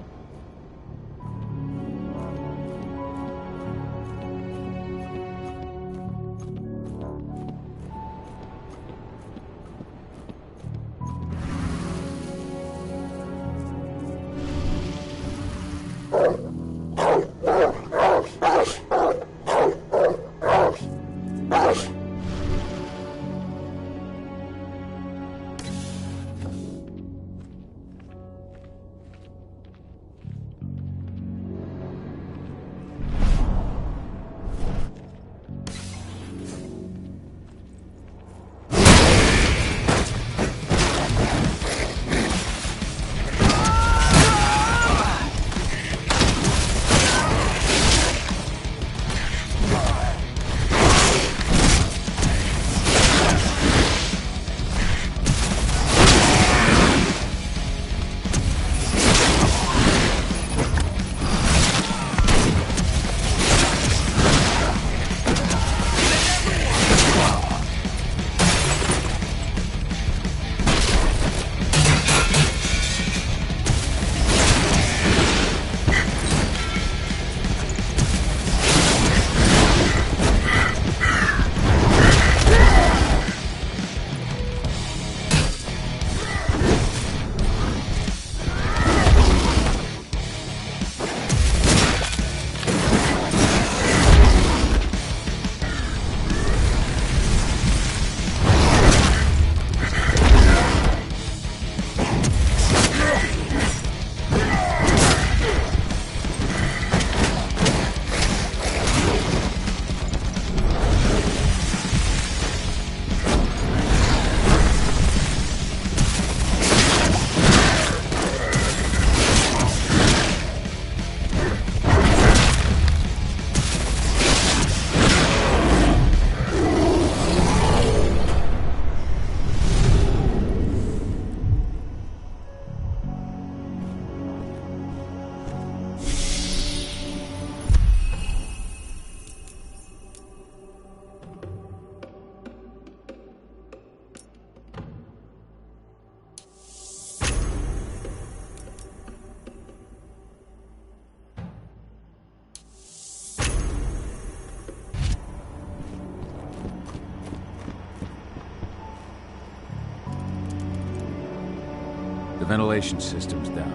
The ventilation system's down.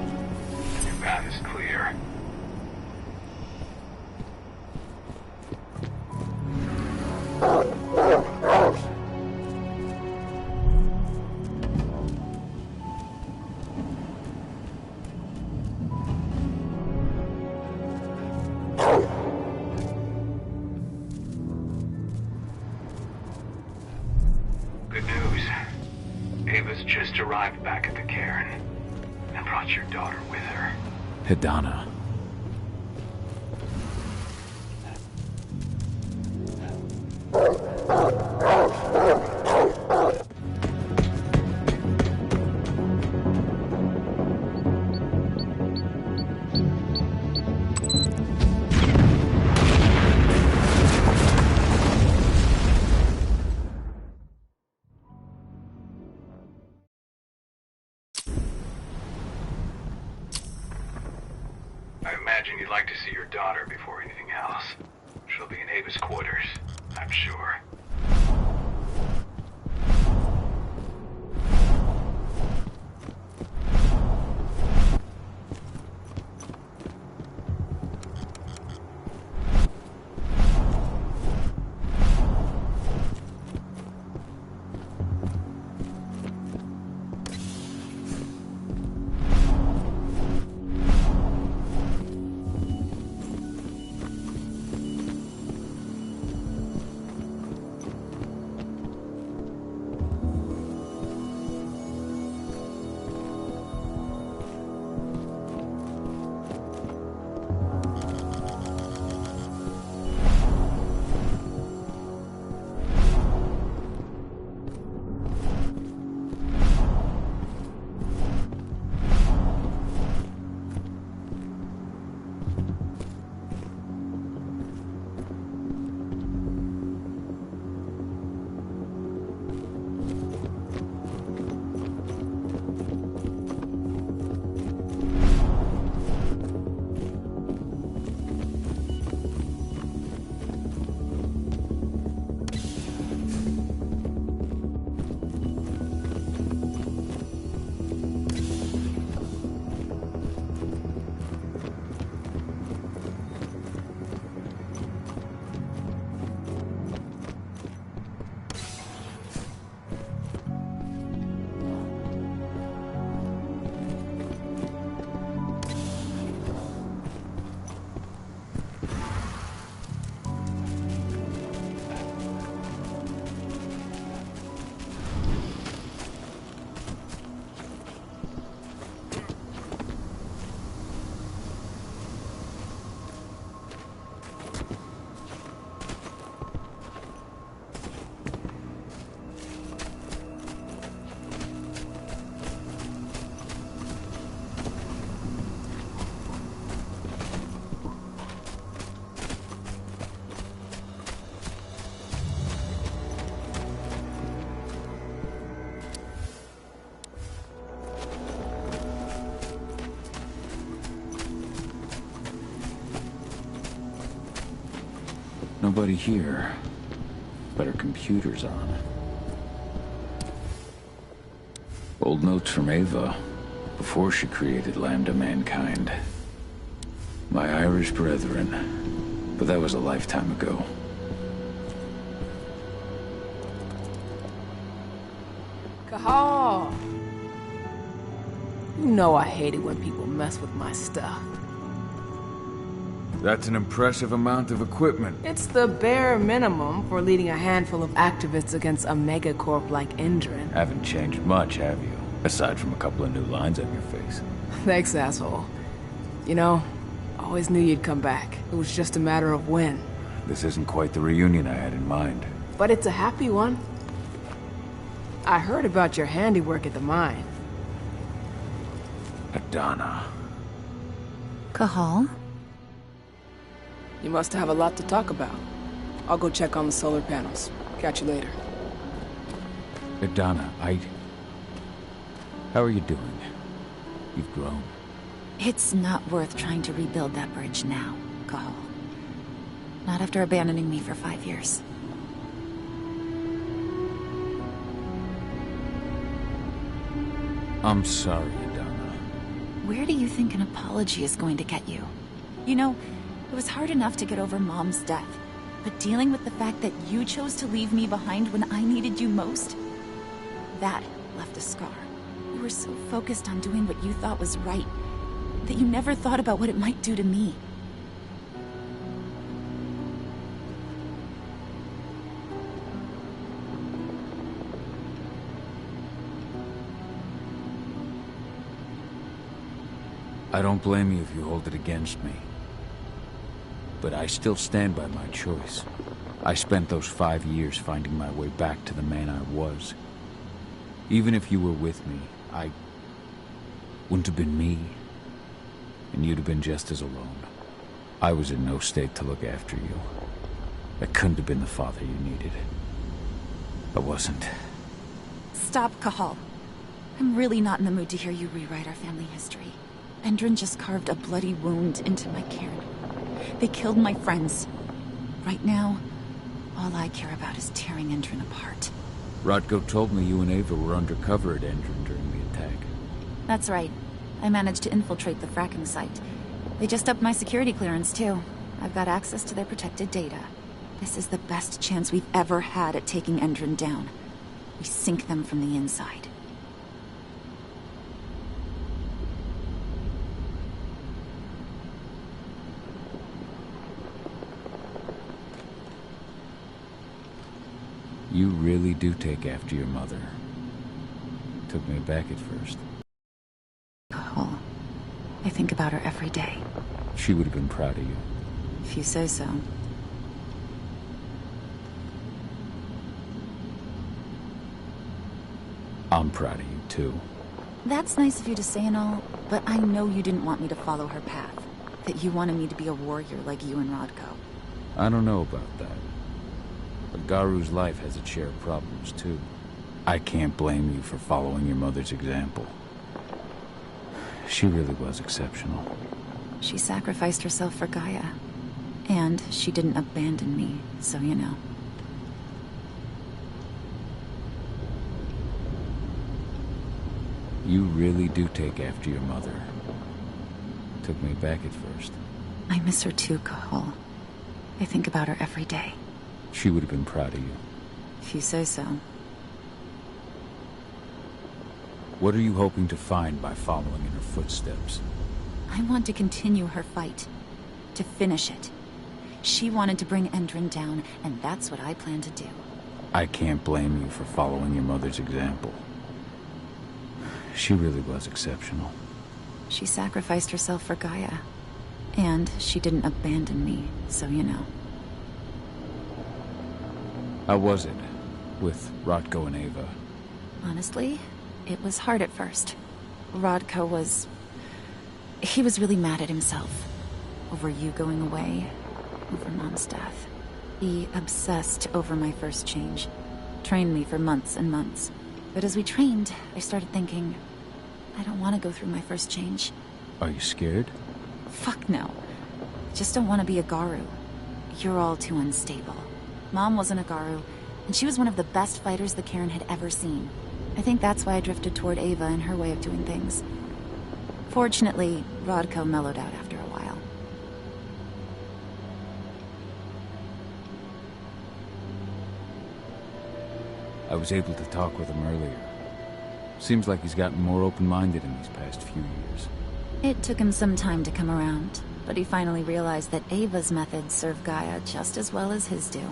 Your path is clear. Good news. Ava's just arrived back at the cairn and brought your daughter with her. Hidana. I imagine you'd like to see your daughter before anything else. She'll be in Ava's quarters, I'm sure. Nobody here. But her computer's on. Old notes from Ava, before she created Lambda Mankind. My Irish brethren. But that was a lifetime ago. Cahal! You know I hate it when people mess with my stuff. That's an impressive amount of equipment. It's the bare minimum for leading a handful of activists against a megacorp like Endrin. Haven't changed much, have you? Aside from a couple of new lines on your face. Thanks, asshole. You know, I always knew you'd come back. It was just a matter of when. This isn't quite the reunion I had in mind. But it's a happy one. I heard about your handiwork at the mine. Adana. Cahal? You must have a lot to talk about. I'll go check on the solar panels. Catch you later. Adana, how are you doing? You've grown. It's not worth trying to rebuild that bridge now, Cahal. Not after abandoning me for 5 years. I'm sorry, Adana. Where do you think an apology is going to get you? You know, it was hard enough to get over Mom's death, but dealing with the fact that you chose to leave me behind when I needed you most, that left a scar. You were so focused on doing what you thought was right, that you never thought about what it might do to me. I don't blame you if you hold it against me. But I still stand by my choice. I spent those 5 years finding my way back to the man I was. Even if you were with me, I wouldn't have been me. And you'd have been just as alone. I was in no state to look after you. I couldn't have been the father you needed. I wasn't. Stop, Cahal. I'm really not in the mood to hear you rewrite our family history. Endrin just carved a bloody wound into my cairn. They killed my friends. Right now, all I care about is tearing Endrin apart. Rodko told me you and Ava were undercover at Endrin during the attack. That's right. I managed to infiltrate the fracking site. They just upped my security clearance, too. I've got access to their protected data. This is the best chance we've ever had at taking Endrin down. We sink them from the inside. You really do take after your mother. Took me aback at first. Oh, I think about her every day. She would have been proud of you. If you say so. I'm proud of you, too. That's nice of you to say and all, but I know you didn't want me to follow her path. That you wanted me to be a warrior like you and Rodko. I don't know about that. But Garu's life has its share of problems, too. I can't blame you for following your mother's example. She really was exceptional. She sacrificed herself for Gaia. And she didn't abandon me, so you know. You really do take after your mother. Took me back at first. I miss her too, Cahal. I think about her every day. She would have been proud of you. If you say so. What are you hoping to find by following in her footsteps? I want to continue her fight. To finish it. She wanted to bring Endrin down, and that's what I plan to do. I can't blame you for following your mother's example. She really was exceptional. She sacrificed herself for Gaia. And she didn't abandon me, so you know. How was it with Rodko and Ava? Honestly, it was hard at first. Rodko was... he was really mad at himself. Over you going away. Over Mom's death. He obsessed over my first change. Trained me for months and months. But as we trained, I started thinking, I don't want to go through my first change. Are you scared? Fuck no. Just don't want to be a Garu. You're all too unstable. Mom wasn't a Garu, and she was one of the best fighters the Cairn had ever seen. I think that's why I drifted toward Ava and her way of doing things. Fortunately, Rodko mellowed out after a while. I was able to talk with him earlier. Seems like he's gotten more open-minded in these past few years. It took him some time to come around, but he finally realized that Ava's methods serve Gaia just as well as his do.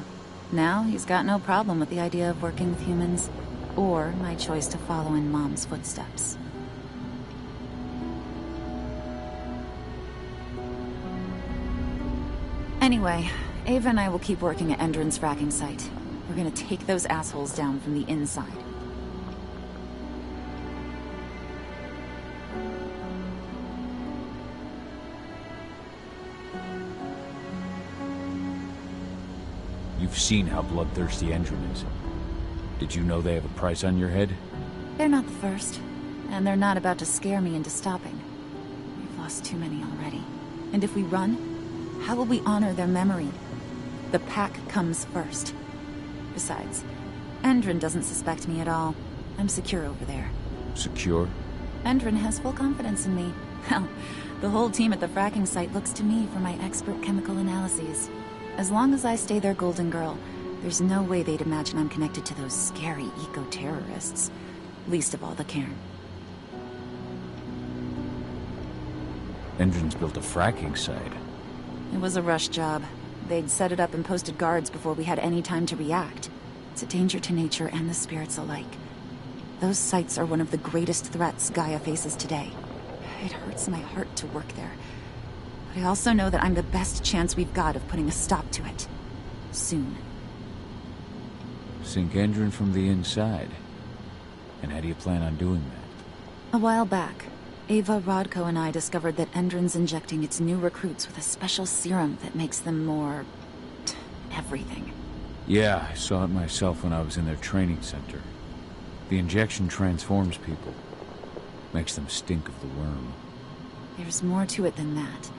Now, he's got no problem with the idea of working with humans, or my choice to follow in Mom's footsteps. Anyway, Ava and I will keep working at Endron's fracking site. We're gonna take those assholes down from the inside. You've seen how bloodthirsty Endron is. Did you know they have a price on your head? They're not the first, and they're not about to scare me into stopping. We've lost too many already. And if we run, how will we honor their memory? The pack comes first. Besides, Endron doesn't suspect me at all. I'm secure over there. Secure? Endron has full confidence in me. Hell, the whole team at the fracking site looks to me for my expert chemical analyses. As long as I stay their golden girl, there's no way they'd imagine I'm connected to those scary eco-terrorists. Least of all the Cairn. Endron's built a fracking site. It was a rush job. They'd set it up and posted guards before we had any time to react. It's a danger to nature and the spirits alike. Those sites are one of the greatest threats Gaia faces today. It hurts my heart to work there. But I also know that I'm the best chance we've got of putting a stop to it. Soon. Sink Endron from the inside. And how do you plan on doing that? A while back, Ava, Rodko, and I discovered that Endron's injecting its new recruits with a special serum that makes them more... everything. Yeah, I saw it myself when I was in their training center. The injection transforms people. Makes them stink of the worm. There's more to it than that.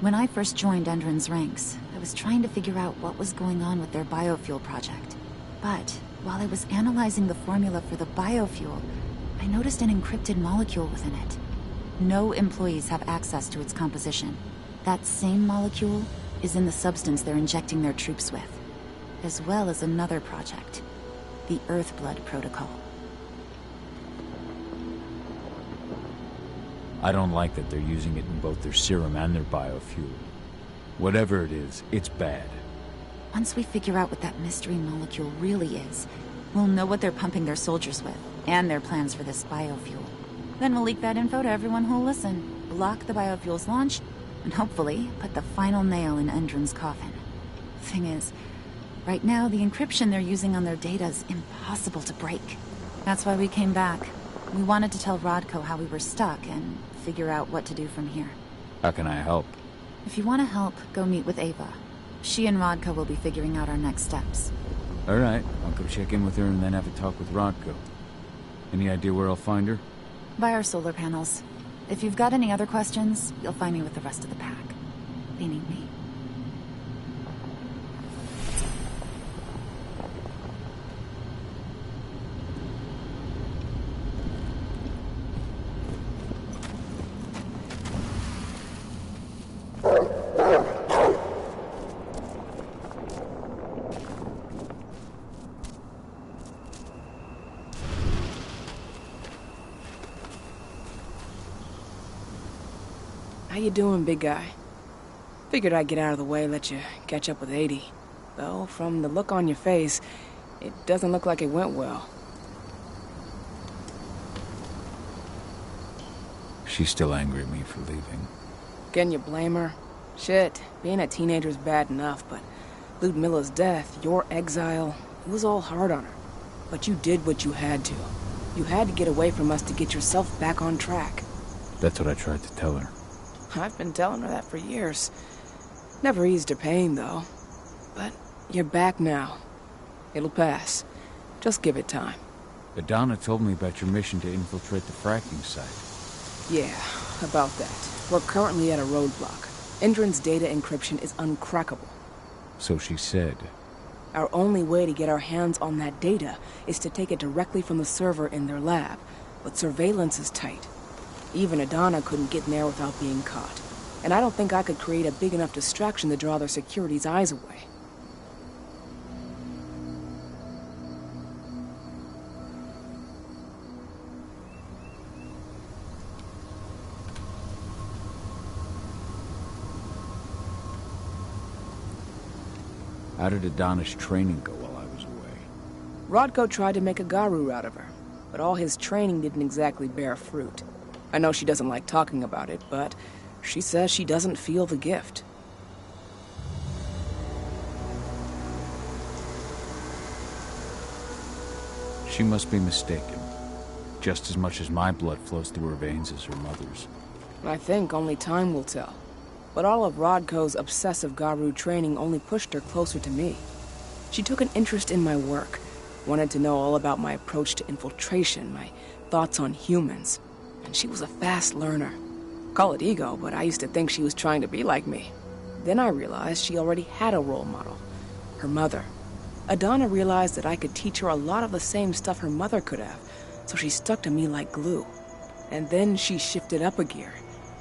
When I first joined Endron's ranks, I was trying to figure out what was going on with their biofuel project. But while I was analyzing the formula for the biofuel, I noticed an encrypted molecule within it. No employees have access to its composition. That same molecule is in the substance they're injecting their troops with, as well as another project, the Earthblood Protocol. I don't like that they're using it in both their serum and their biofuel. Whatever it is, it's bad. Once we figure out what that mystery molecule really is, we'll know what they're pumping their soldiers with, and their plans for this biofuel. Then we'll leak that info to everyone who'll listen, block the biofuel's launch, and hopefully put the final nail in Endron's coffin. Thing is, right now the encryption they're using on their data is impossible to break. That's why we came back. We wanted to tell Rodko how we were stuck and figure out what to do from here. How can I help? If you want to help, go meet with Ava. She and Rodko will be figuring out our next steps. All right, I'll go check in with her and then have a talk with Rodko. Any idea where I'll find her? By our solar panels. If you've got any other questions, you'll find me with the rest of the pack. They need me. How you doing, big guy? Figured I'd get out of the way, let you catch up with 80. Though, from the look on your face, it doesn't look like it went well. She's still angry at me for leaving. Can you blame her? Shit, being a teenager's bad enough, but Ludmilla's death, your exile, it was all hard on her. But you did what you had to. You had to get away from us to get yourself back on track. That's what I tried to tell her. I've been telling her that for years. Never eased her pain, though. But you're back now. It'll pass. Just give it time. Adana told me about your mission to infiltrate the fracking site. Yeah, about that. We're currently at a roadblock. Endron's data encryption is uncrackable. So she said. Our only way to get our hands on that data is to take it directly from the server in their lab, but surveillance is tight. Even Adana couldn't get in there without being caught, and I don't think I could create a big enough distraction to draw their security's eyes away. How did Adana's training go while I was away? Rodko tried to make a Garu out of her, but all his training didn't exactly bear fruit. I know she doesn't like talking about it, but she says she doesn't feel the gift. She must be mistaken. Just as much as my blood flows through her veins as her mother's. I think only time will tell. But all of Rodko's obsessive Garu training only pushed her closer to me. She took an interest in my work, wanted to know all about my approach to infiltration, my thoughts on humans. And she was a fast learner. Call it ego, but I used to think she was trying to be like me. Then I realized she already had a role model, her mother. Adana realized that I could teach her a lot of the same stuff her mother could have, so she stuck to me like glue. And then she shifted up a gear.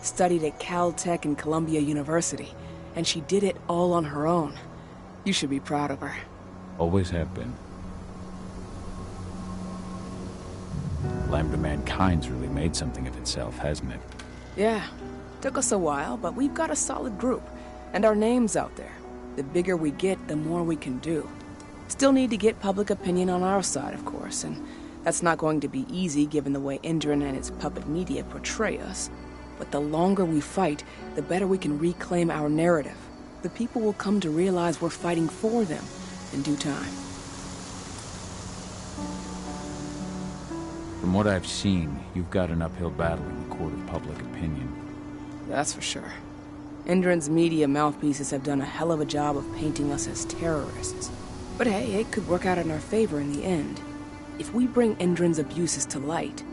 Studied at Caltech and Columbia University, and she did it all on her own. You should be proud of her. Always have been. Lambda Mankind's really made something of itself, hasn't it? Yeah. Took us a while, but we've got a solid group, and our name's out there. The bigger we get, the more we can do. Still need to get public opinion on our side, of course, and that's not going to be easy given the way Indran and its puppet media portray us. But the longer we fight, the better we can reclaim our narrative. The people will come to realize we're fighting for them in due time. From what I've seen, you've got an uphill battle in the court of public opinion. That's for sure. Indran's media mouthpieces have done a hell of a job of painting us as terrorists. But hey, it could work out in our favor in the end. If we bring Indran's abuses to light,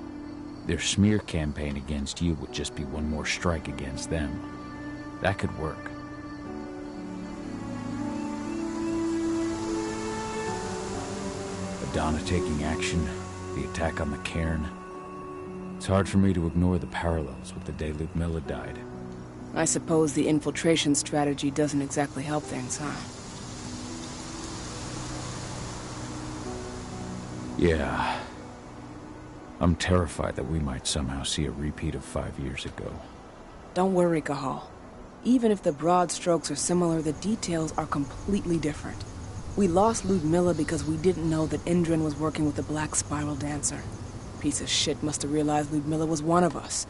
their smear campaign against you would just be one more strike against them. That could work. Adana taking action, the attack on the cairn. It's hard for me to ignore the parallels with the day Ludmilla died. I suppose the infiltration strategy doesn't exactly help things, huh? Yeah. I'm terrified that we might somehow see a repeat of 5 years ago. Don't worry, Cahal. Even if the broad strokes are similar, the details are completely different. We lost Ludmilla because we didn't know that Indran was working with the Black Spiral Dancer. Piece of shit must have realized Ludmilla was one of us.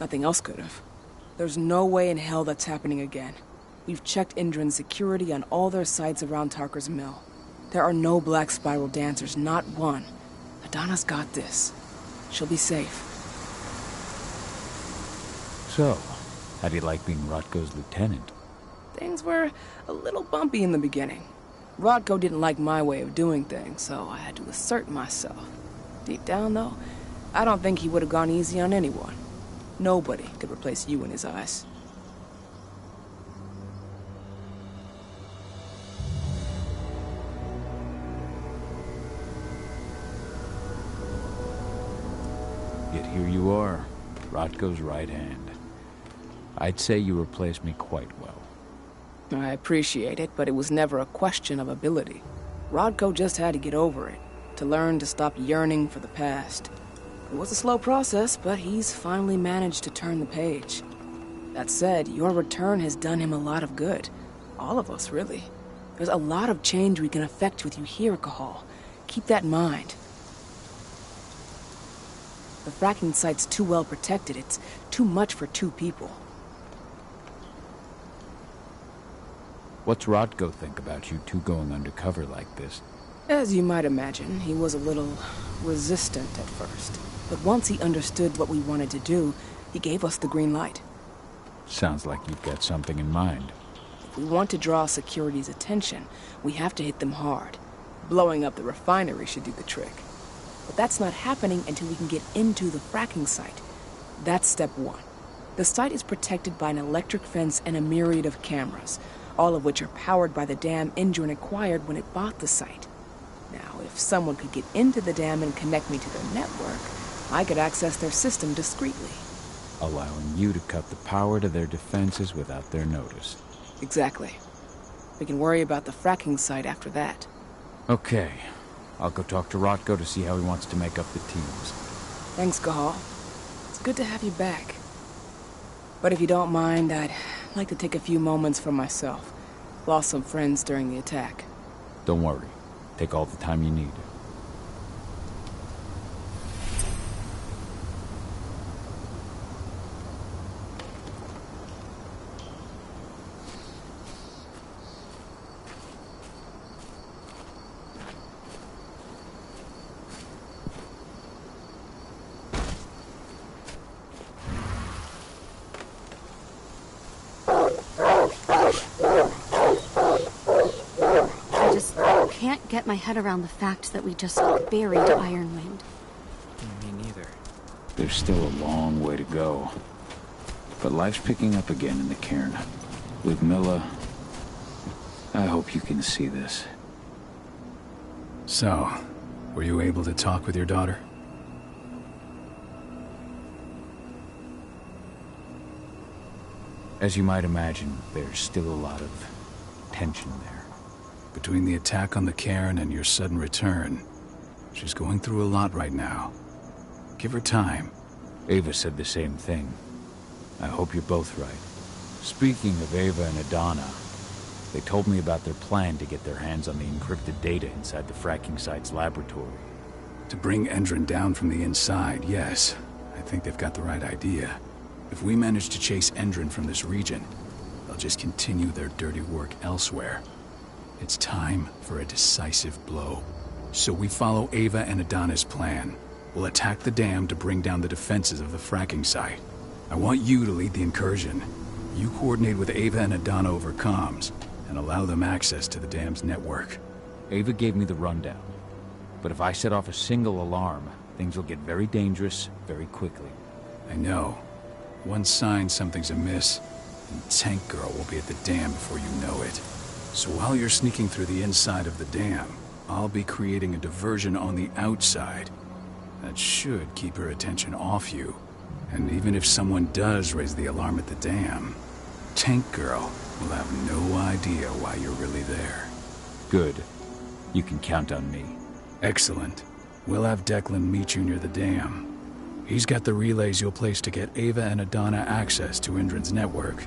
Nothing else could have. There's no way in hell that's happening again. We've checked Indran's security on all their sites around Tarker's Mill. There are no Black Spiral Dancers, not one. Adana's got this. She'll be safe. So, how do you like being Rodko's lieutenant? Things were a little bumpy in the beginning. Rodko didn't like my way of doing things, so I had to assert myself. Deep down, though, I don't think he would have gone easy on anyone. Nobody could replace you in his eyes. Yet here you are, Rodko's right hand. I'd say you replaced me quite well. I appreciate it, but it was never a question of ability. Rodko just had to get over it, to learn to stop yearning for the past. It was a slow process, but he's finally managed to turn the page. That said, your return has done him a lot of good. All of us, really. There's a lot of change we can effect with you here, Cahal. Keep that in mind. The fracking site's too well protected. It's too much for 2 people. What's Rodko think about you two going undercover like this? As you might imagine, he was a little resistant at first. But once he understood what we wanted to do, he gave us the green light. Sounds like you've got something in mind. If we want to draw security's attention, we have to hit them hard. Blowing up the refinery should do the trick. But that's not happening until we can get into the fracking site. That's step 1. The site is protected by an electric fence and a myriad of cameras. all of which are powered by the dam Endron acquired when it bought the site. Now, if someone could get into the dam and connect me to their network, I could access their system discreetly. Allowing you to cut the power to their defenses without their notice. Exactly. We can worry about the fracking site after that. Okay. I'll go talk to Rotko to see how he wants to make up the teams. Thanks, Cahal. It's good to have you back. But if you don't mind, I'd like to take a few moments for myself. Lost some friends during the attack. Don't worry. Take all the time you need. Get my head around the fact that we just buried Ironwind. Me neither. There's still a long way to go. But life's picking up again in the cairn. With Milla, I hope you can see this. So, were you able to talk with your daughter? As you might imagine, there's still a lot of tension there. Between the attack on the cairn and your sudden return, she's going through a lot right now. Give her time. Ava said the same thing. I hope you're both right. Speaking of Ava and Adana, they told me about their plan to get their hands on the encrypted data inside the fracking site's laboratory. To bring Endron down from the inside, yes. I think they've got the right idea. If we manage to chase Endron from this region, they'll just continue their dirty work elsewhere. It's time for a decisive blow. So we follow Ava and Adana's plan. We'll attack the dam to bring down the defenses of the fracking site. I want you to lead the incursion. You coordinate with Ava and Adana over comms, and allow them access to the dam's network. Ava gave me the rundown. But if I set off a single alarm, things will get very dangerous very quickly. I know. One sign something's amiss, and Tank Girl will be at the dam before you know it. So while you're sneaking through the inside of the dam, I'll be creating a diversion on the outside. That should keep her attention off you. And even if someone does raise the alarm at the dam, Tank Girl will have no idea why you're really there. Good. You can count on me. Excellent. We'll have Declan meet you near the dam. He's got the relays you'll place to get Ava and Adana access to Endron's network.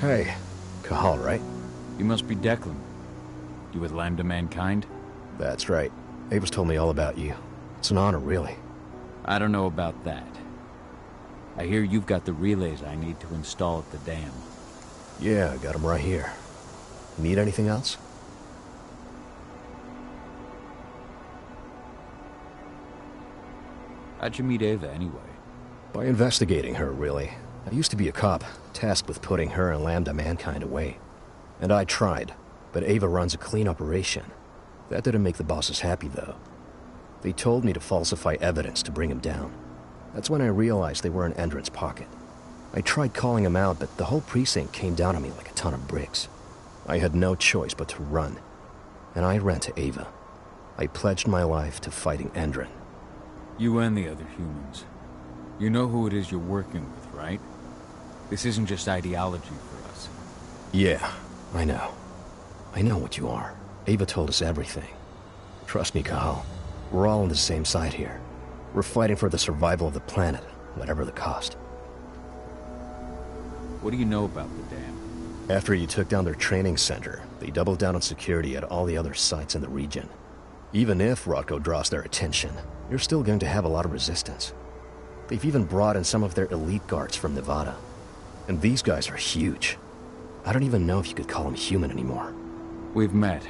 Hey, Cahal, right? You must be Declan. You with Lambda Mankind? That's right. Ava's told me all about you. It's an honor, really. I don't know about that. I hear you've got the relays I need to install at the dam. Yeah, I got them right here. Need anything else? How'd you meet Ava, anyway? By investigating her, really. I used to be a cop, tasked with putting her and Lambda Mankind away. And I tried, but Ava runs a clean operation. That didn't make the bosses happy, though. They told me to falsify evidence to bring him down. That's when I realized they were in Endron's pocket. I tried calling him out, but the whole precinct came down on me like a ton of bricks. I had no choice but to run. And I ran to Ava. I pledged my life to fighting Endron. You and the other humans. You know who it is you're working with, right? This isn't just ideology for us. Yeah, I know. I know what you are. Ava told us everything. Trust me, Cahal. We're all on the same side here. We're fighting for the survival of the planet, whatever the cost. What do you know about the dam? After you took down their training center, they doubled down on security at all the other sites in the region. Even if Rodko draws their attention, you're still going to have a lot of resistance. They've even brought in some of their elite guards from Nevada. And these guys are huge. I don't even know if you could call them human anymore. We've met,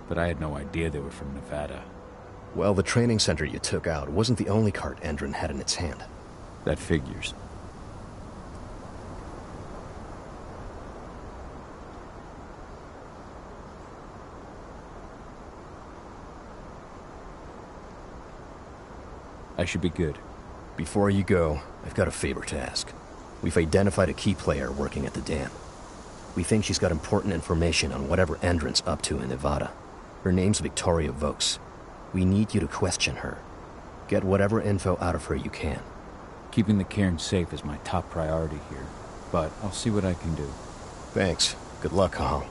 but I had no idea they were from Nevada. Well, the training center you took out wasn't the only card Endron had in its hand. That figures. I should be good. Before you go, I've got a favor to ask. We've identified a key player working at the dam. We think she's got important information on whatever Endron's up to in Nevada. Her name's Victoria Vokes. We need you to question her. Get whatever info out of her you can. Keeping the cairn safe is my top priority here, but I'll see what I can do. Thanks. Good luck, Cahal.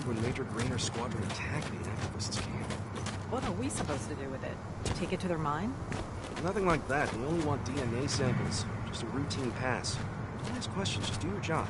When Major Grainer's squadron attacked the activists' camp. What are we supposed to do with it? Take it to their mine? Nothing like that. We only want DNA samples. Just a routine pass. Don't ask questions. Just do your job.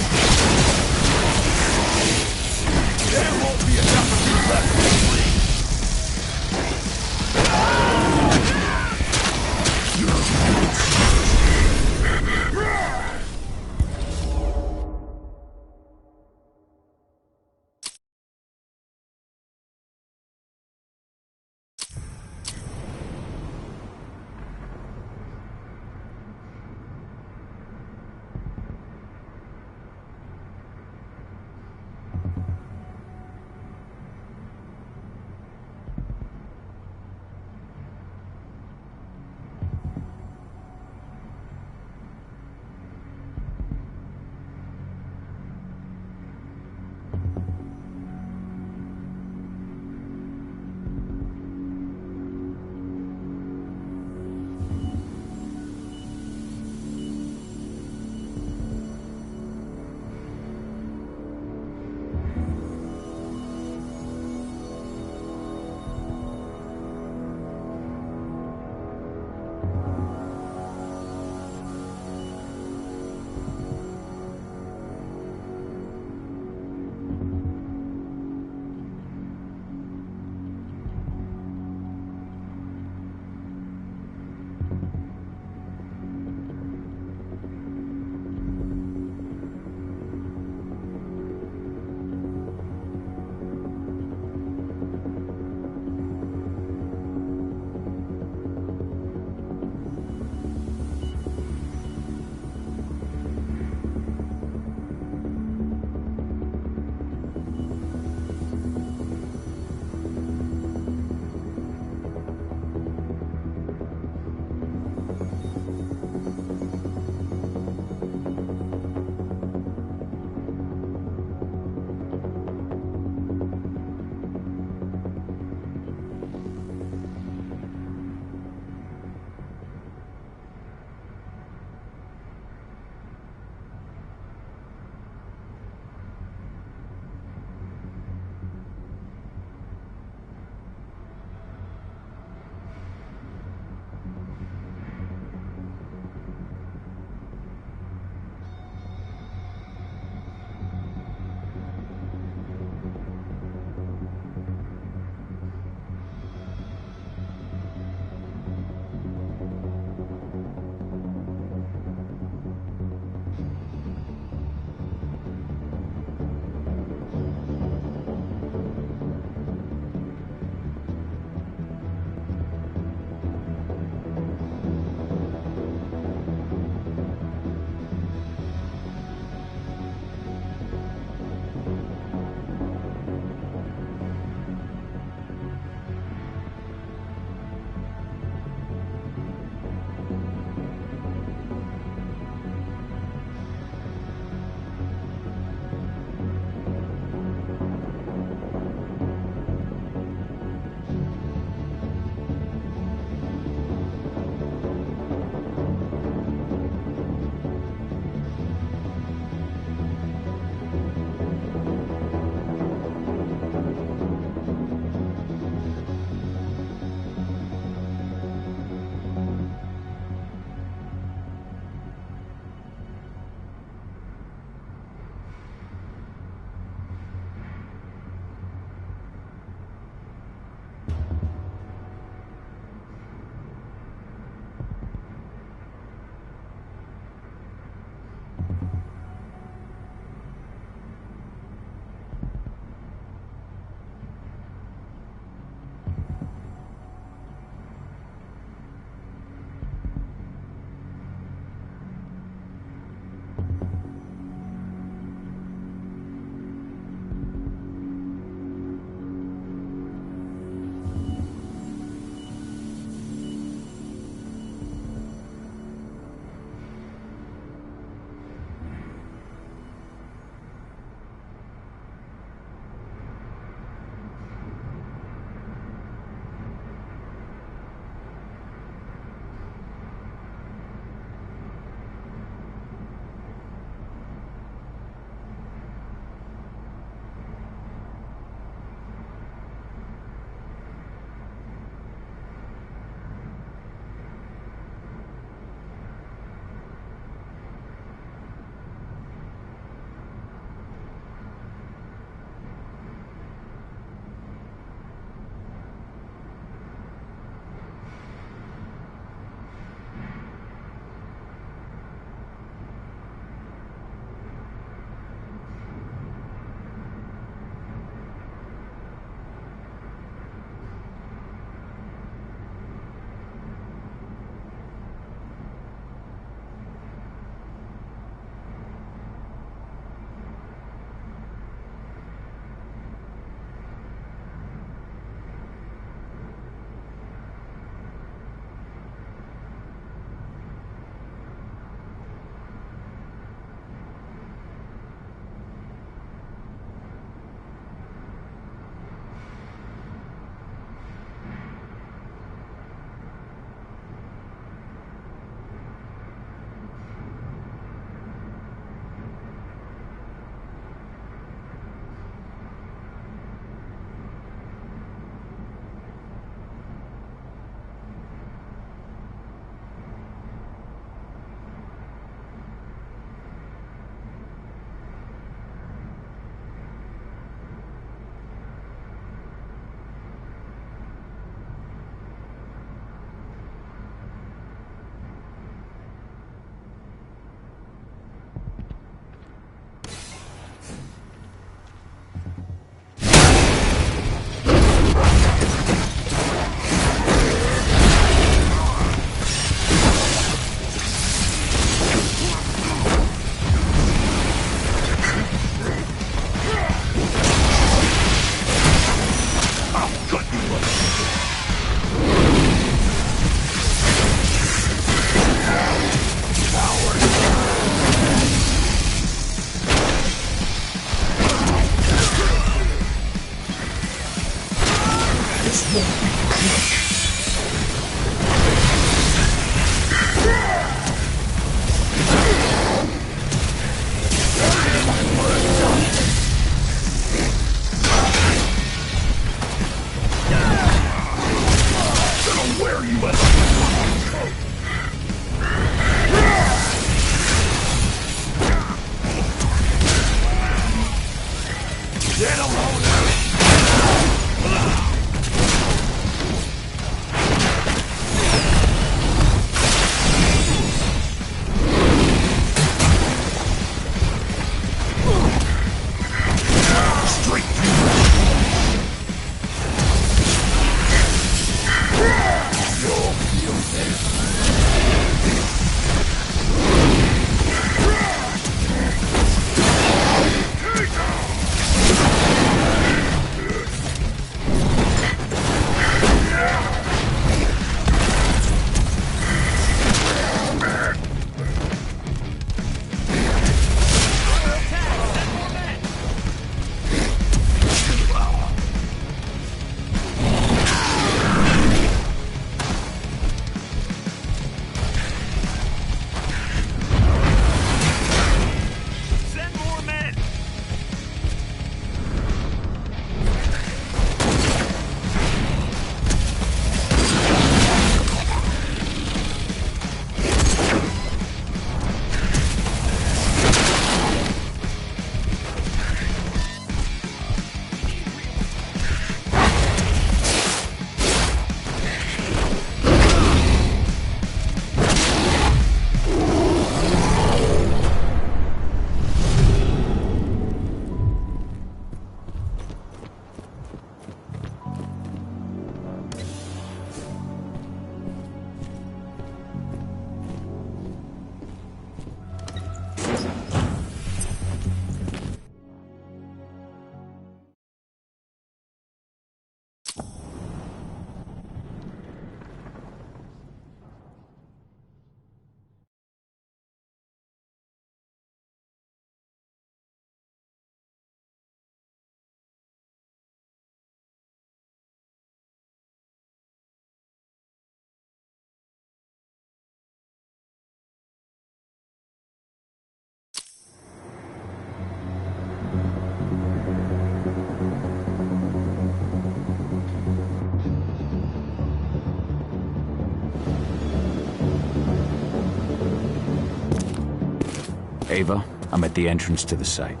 Ava, I'm at the entrance to the site.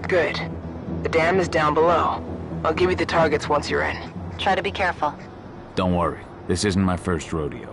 Good. The dam is down below. I'll give you the targets once you're in. Try to be careful. Don't worry, this isn't my first rodeo.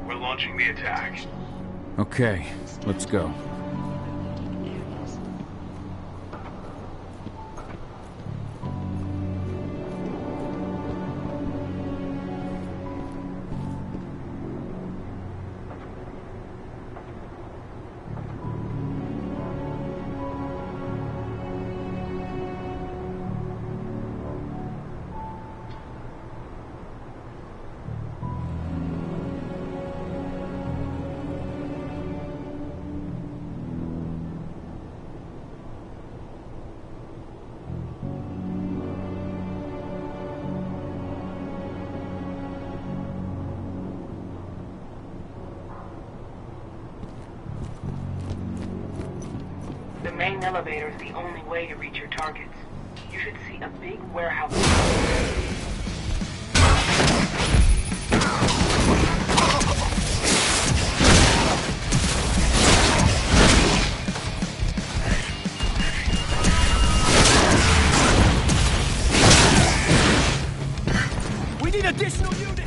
We're launching the attack. Okay, let's go. The main elevator is the only way to reach your targets. You should see a big warehouse. We need additional units!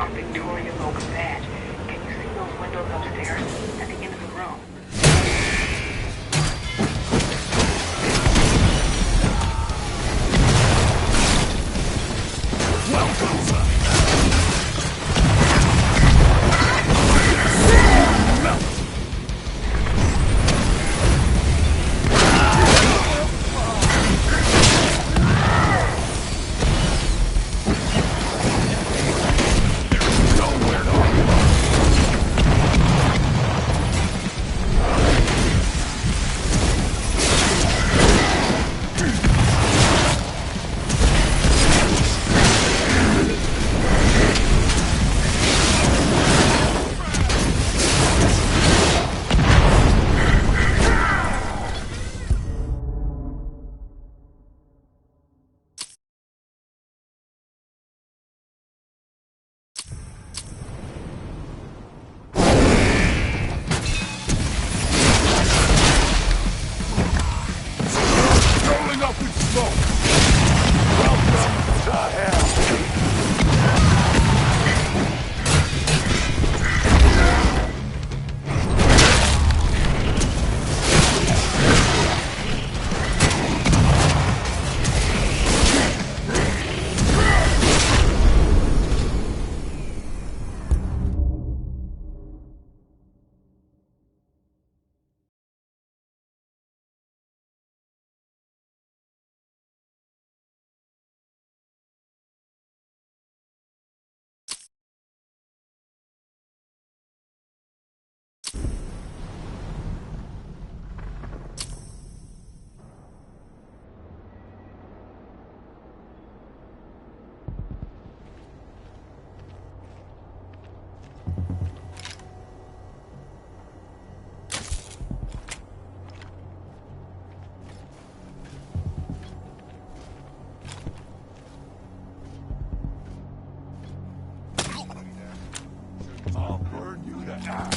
marked Victoria Logan badge. Can you see those windows upstairs at the end of the room? Welcome, sir. I'll burn you to ash.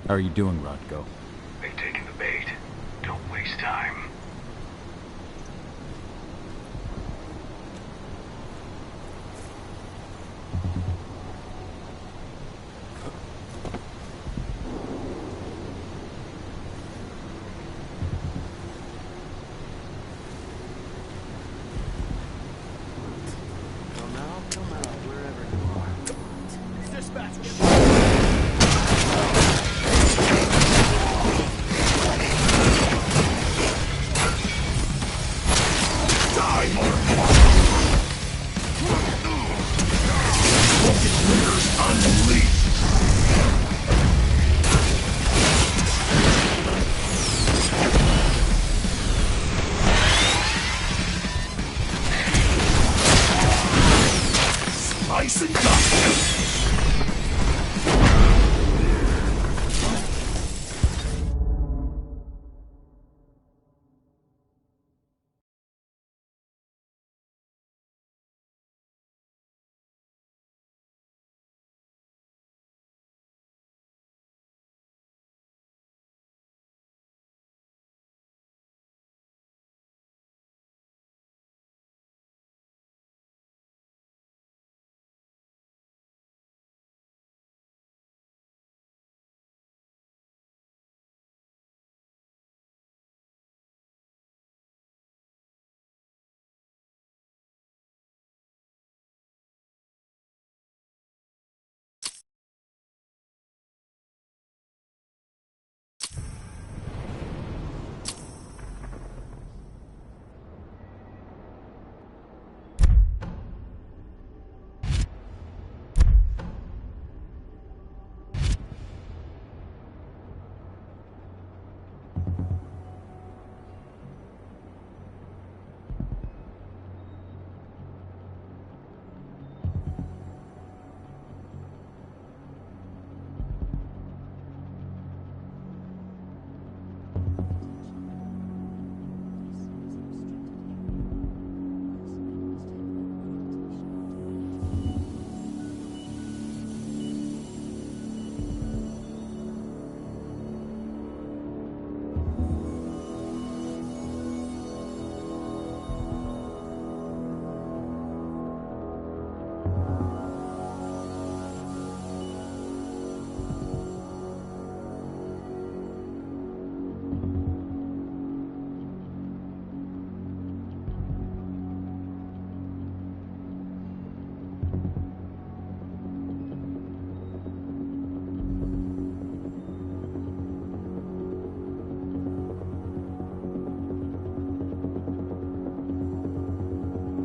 How are you doing, Rodko? They've taken the bait. Don't waste time.